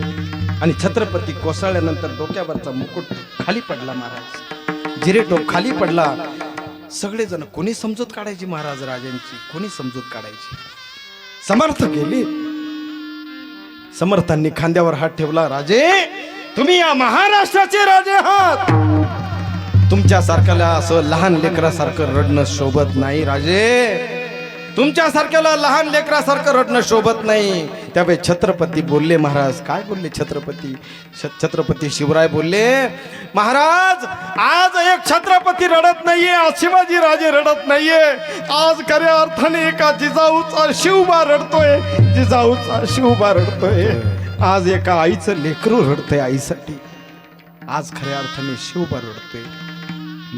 आणि छत्रपती कोसळल्यानंतर डोक्यावरचा मुकुट खाली पडला महाराज. जिरेटोप खाली पडला. सगळेजण कोणी समजूत काढायची महाराज राजांची, कोणी समजूत काढायची. समर्थ गेले. समर्थांनी खांद्यावर हात ठेवला. राजे तुम्ही या महाराष्ट्राचे राजे आहात. तुमच्या सारख्याला असं लहान लेकरासारखं रडणं शोभत नाही राजे. तुमच्या सारख्याला लहान लेकरासारखं रडणं शोभत नाही. त्यावेळी छत्रपती बोलले. महाराज काय बोलले छत्रपती? छत्रपती शिवराय बोलले, महाराज आज एक छत्रपती रडत नाहीये, शिवाजी राजे रडत नाहीये. आज खऱ्या अर्थाने एका जिजाऊचा शिवबा रडतोय, जिजाऊचा शिवबा रडतोय. आज एका आईचं लेकरू रडतंय आईसाठी. आज खऱ्या अर्थाने शिवबा रडतोय.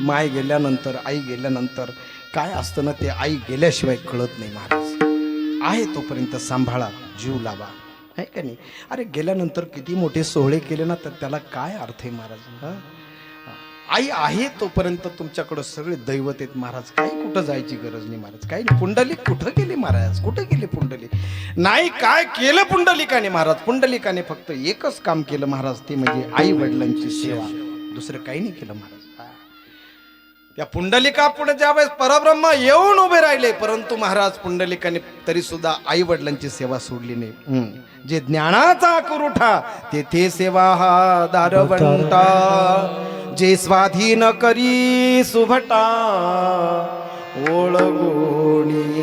माय गेल्यानंतर, आई गेल्यानंतर काय असतं ना, ते आई गेल्याशिवाय कळत नाही महाराज. आहे तोपर्यंत सांभाळा, जीव लावा, आहे का नाही? अरे गेल्यानंतर किती मोठे सोहळे केले ना, तर त्याला काय अर्थ आहे महाराज? आई आहे तोपर्यंत तुमच्याकडं सगळे दैवत आहेत महाराज. काही कुठं जायची गरज नाही महाराज. काही नाही. पुंडलिक कुठं गेले महाराज? कुठं गेले पुंडलिक? नाही काय केलं पुंडलिकाने महाराज? पुंडलिकाने फक्त एकच काम केलं महाराज, ते म्हणजे आई वडिलांची सेवा. दुसरं काही नाही केलं महाराज. या पुंडलिका पुढे ज्यावेळेस परब्रह्म येऊन उभे राहिले, परंतु महाराज पुंडलिकाने तरी सुद्धा आई वडिलांची सेवा सोडली नाही. जे ज्ञानाचा कुरुठा तेथे सेवा हा दारवंटा, जे स्वाधीन करी सुभटा ओळगोणी.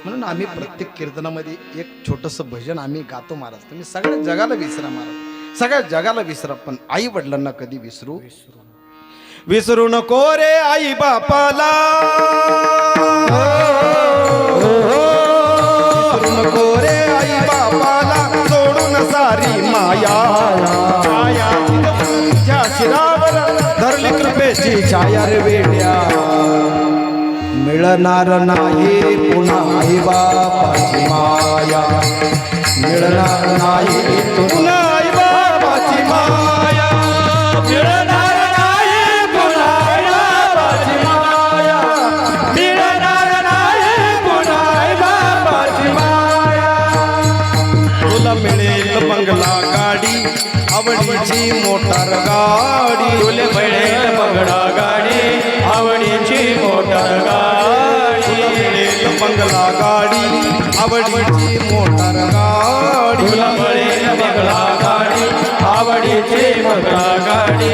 म्हणून आम्ही प्रत्येक कीर्तनामध्ये एक छोटंसं भजन आम्ही गातो महाराज. तुम्ही सगळ्या जगाला विसरा महाराज, सगळ्या जगाला विसरा, पण आई वडिलांना कधी विसरू विसरू नको रे आई बापाला. विसरू नको रे आई बापाला, सोडून सारी माया. छाया तुझ्या शिरावर धरली कृपेची छाया रे वेड्या. मिळणार नाही पुन्हा आई बापाची माया. मिळणार नाही पुन्हा आई बापाची माया. मिळणार मिळेल बंगला गाडी, आवडीची मोटार गाडी. तुले मिळेल बंगला गाडी, आवडीची मोटार गाडी. मिळेल बंगला गाडी, आवडीची मोटार गाडी. तुला मिळेल बंगला गाडी, आवडीची मोटार गाडी.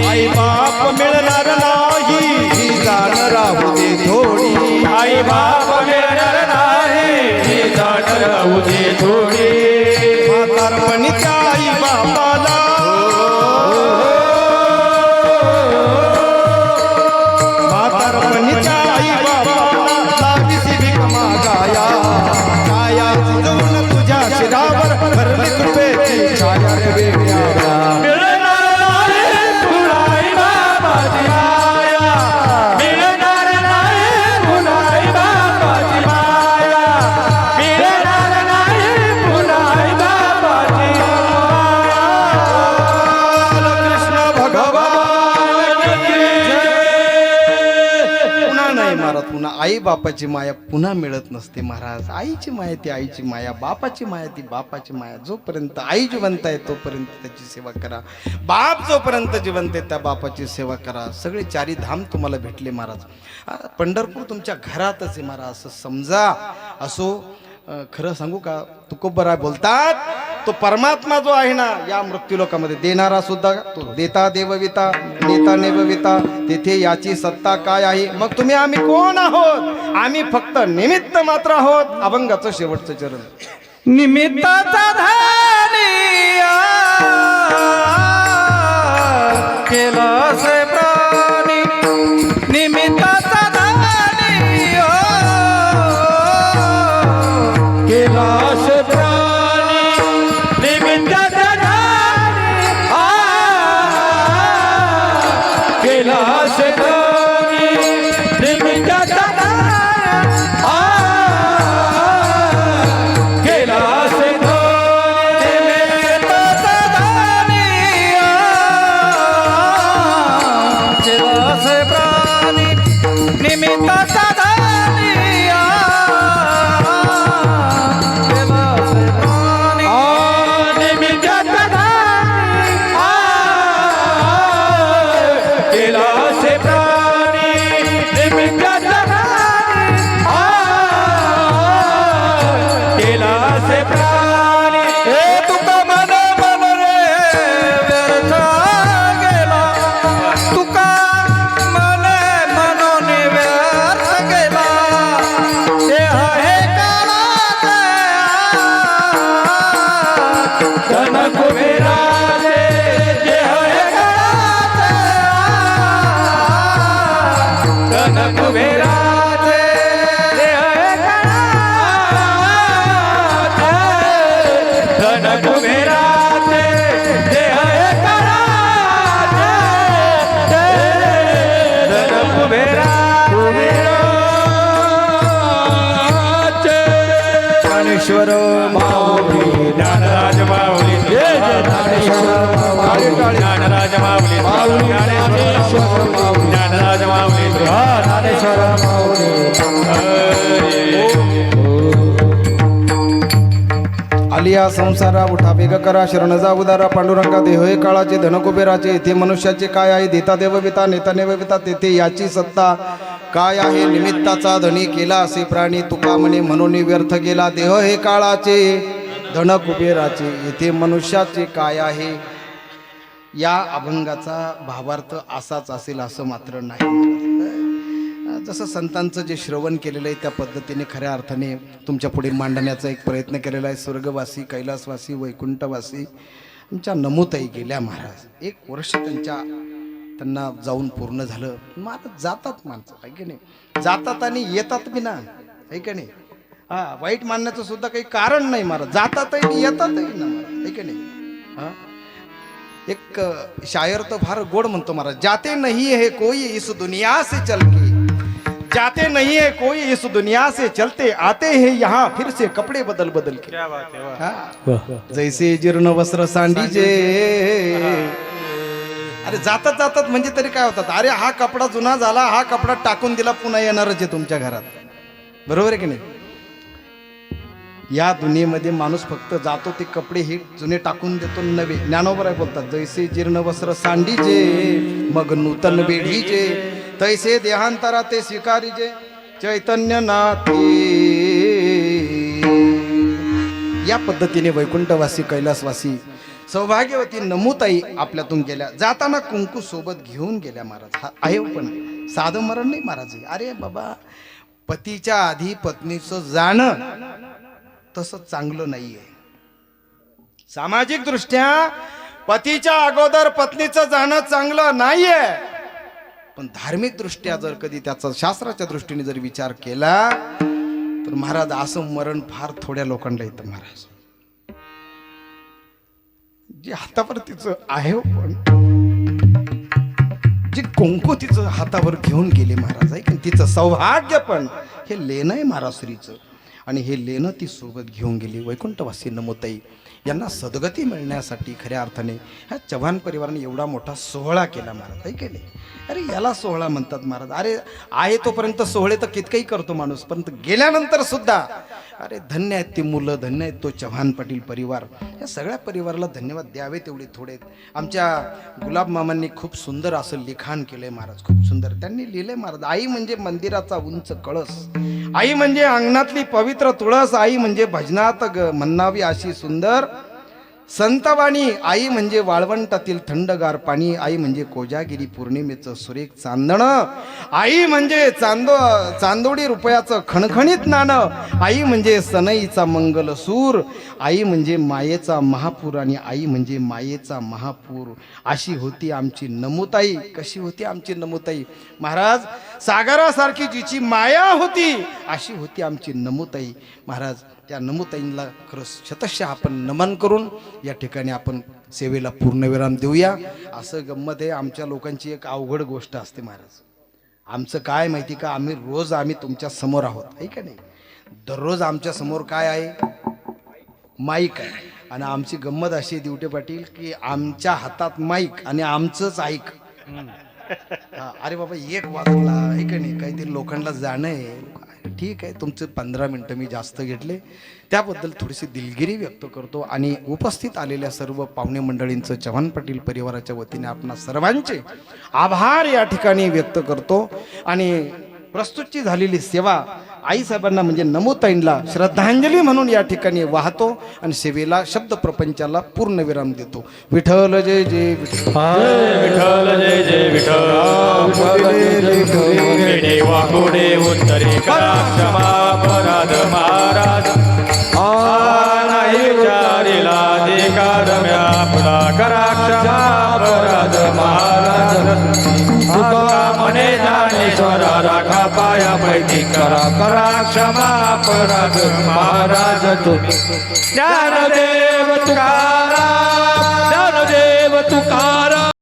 आई बाप मिळणार नाही ही जाण राहू दे थोडी. आई बाप मिळणार नाही ही जाण राहू दे थोडी. म्हातारपणीच्या आई बापाला, म्हातारपणीच्या आई बापाला लावीसी भीक मागाया. छाया जिजवून तुझ्या शिरावर भरली कृपेची छाया रे वेगळ्या. पुन्हा आई बापाची माया पुन्हा मिळत नसते महाराज. आईची माया ती आईची माया, बापाची माया ती बापाची माया. जोपर्यंत आई जिवंत आहे तोपर्यंत त्याची सेवा करा. बाप जोपर्यंत जिवंत आहे त्या बापाची सेवा करा. सगळे चारी धाम तुम्हाला भेटले महाराज. पंढरपूर तुमच्या घरातच आहे महाराज, असं समजा. असो खरं सांगू का, तुकोबराय बोलतात, तो परमात्मा जो आहे ना या मृत्यूलोकामध्ये देणारा सुद्धा तो देता देवविता नेता नेवविता, तेथे याची सत्ता काय आहे. मग तुम्ही आम्ही कोण आहोत? आम्ही फक्त निमित्त मात्र आहोत. अभंगाचं शेवटचं चरण. निमित्ताचा धानी केला से प्राणी, निमित्ताचा कैलाश प्राणी, कैलास ध्वनी निमित्ताचा कैलास निमित्ताचा धनी कैलास प्राणी निमित्ताचा कैलास प्राणी निमित्ताचा कैलास प्राणी हे तुका मन मन रे व्यर्थ गेला तुका मन मनोन व्यर्थ गेला देह हे काळाचा धन कुबेराचे देह हे काळाचे धन कुबेराचे देह हे काळाचे धन कुबेराचे देह हे काळाचे धन कुबेराचे ज्ञानेश्वर माऊली ज्ञानराज माऊली ज्ञानराज माऊली ज्ञानराज माऊली आलिया संसारा उठा वेग करा शरण जा उदारा पांडुरंगा देह हे काळाचे धनकुबेराचे येथे मनुष्याचे काय आहे देता देवविता नेता नेवविता तेथे याची सत्ता काय आहे निमित्ताचा धनी केला असे प्राणी तुका म्हणे म्हणून व्यर्थ गेला देह हे काळाचे धनकुबेराचे येथे मनुष्याचे काय आहे या अभंगाचा भावार्थ असाच असेल असं मात्र नाही जसं संतांचं जे श्रवण केलेलं आहे त्या पद्धतीने खऱ्या अर्थाने तुमच्या पुढे मांडण्याचा एक प्रयत्न केलेला आहे स्वर्गवासी कैलासवासी वैकुंठवासी आमच्या नमोताई गेल्या महाराज 1 वर्ष त्यांना जाऊन पूर्ण झालं महाराज जातात माणसं आहे की नाही जातात आणि येतात बी ना आहे की नाही वाईट मानण्याचं सुद्धा काही कारण नाही महाराज जातातही आणि येतातही ना महाराज आहे की नाही एक शायर तो फार गोड म्हणतो महाराज जाते नहीं है कोई इस दुनिया से चल के जाते नहीं है कोई इस दुनिया से चलते आते हैं यहाँ फिर से कपड़े बदल बदल के क्या बात है वाह. जैसे जीर्ण वस्त्र सांडीचे अरे जातात जातात म्हणजे तरी काय होतात अरे हा कपडा जुना झाला हा कपडा टाकून दिला पुन्हा येणारच आहे तुमच्या घरात बरोबर आहे की नाही या दुनियेमध्ये माणूस फक्त जातो ते कपडे हे जुने टाकून देतो नवे ज्ञानोबर आहे बोलतात जैसे जीर्ण वस्त्र सांडीचे मग नूतन बेढीचे तैसे देहांतरा ते स्वीकारीचे चैतन्य नाथे या पद्धतीने वैकुंठवासी कैलासवासी सौभाग्यवती नमूताई आपल्यातून गेल्या जाताना कुंकू सोबत घेऊन गेल्या महाराज हा आहे पण साधं मरण नाही महाराज अरे बाबा पतीच्या आधी पत्नीचं जाणं तसं चांगलं नाहीये सामाजिक दृष्ट्या पतीच्या अगोदर पत्नीचं जाणं चांगलं नाहीये पण धार्मिक दृष्ट्या जर कधी त्याचा शास्त्राच्या दृष्टीने जर विचार केला तर महाराज असं मरण फार थोड्या लोकांना येतं महाराज जे हातावर तिचं आहे पण जे कुंकू तिचं हातावर घेऊन गेले महाराज आहे की तिचं सौभाग्य पण हे लेणं आहे महाराष्ट्रीचं आणि हे लेणं ती सोबत घेऊन गेली वैकुंठवासी नमोताई यांना सद्गती मिळण्यासाठी खऱ्या अर्थाने ह्या चव्हाण परिवाराने एवढा मोठा सोहळा केला महाराज आहे की नाही अरे याला सोहळा म्हणतात महाराज अरे आहे तोपर्यंत सोहळे तर कितकंही करतो माणूस परंतु गेल्यानंतर सुद्धा अरे धन्य आहेत ती मुलं धन्य आहेत तो चव्हाण पाटील परिवार या सगळ्या परिवाराला धन्यवाद द्यावे तेवढे थोडे आमच्या गुलाब मामांनी खूप सुंदर असं लिखाण केलंय महाराज खूप सुंदर त्यांनी लिहिलंय महाराज आई म्हणजे मंदिराचा उंच कळस आई म्हणजे अंगणातली पवित्र तुळस आई म्हणजे भजनात म्हणावी अशी सुंदर संतवाणी आई म्हणजे वाळवंटातील थंडगार पाणी आई म्हणजे कोजागिरी पौर्णिमेचं सुरेख चांदण आई म्हणजे चांदोडी रुपयाचं खणखणीत नाणं आई म्हणजे सनईचा मंगल सूर आई म्हणजे मायेचा महापूर आणि आई म्हणजे मायेचा महापूर अशी होती आमची नमोताई कशी होती आमची नमोताई महाराज सागरासारखी जिची माया होती अशी होती आमची नमोताई महाराज त्या नमोताईंना खरंच शतशः आपण नमन करून या ठिकाणी आपण सेवेला पूर्णविराम देऊया. असं गंमत आहे, आमच्या लोकांची एक अवघड गोष्ट असते महाराज. आमचं काय माहिती का, आम्ही तुमच्या समोर आहोत, आहे का नाही. दररोज आमच्या समोर काय आहे, माईक आहे. आणि आमची गंमत अशी आहे दिवटे पाटील की आमच्या हातात माईक आणि आमचंच ऐक. हा, अरे बाबा एक वाजला, आहे का नाही, काहीतरी लोकांना जाणं आहे. ठीक आहे, तुमचे 15 मिनटं मी जास्त घेतले, त्याबद्दल थोडीशी दिलगिरी व्यक्त करतो. आणि उपस्थित आलेल्या सर्व पाहुणे मंडळींचं चव्हाण पाटील परिवाराच्या वतीने आपणा सर्वांचे आभार या ठिकाणी व्यक्त करतो. आणि प्रस्तुतची झालेली सेवा आईसाहेबांना म्हणजे नमोताईंना श्रद्धांजली म्हणून या ठिकाणी वाहतो आणि सेवेला शब्द प्रपंचाला पूर्णविराम देतो. विठ्ठल जय जय विठ्ठल. विठ्ठल जय जय विठ्ठल. देवा पुढे उत्तरे करा क्षमा अपराध महाराज. नाही विचारिला अधिकार म्या पुढा करा क्षमा अपराध महाराज. तुका मने ज्ञानेश्वरा राखा पाया पैकी करा करा क्षमा अपराध महाराज. तुम्ही ज्ञानदेव तुकाराम, ज्ञानदेव तुकाराम.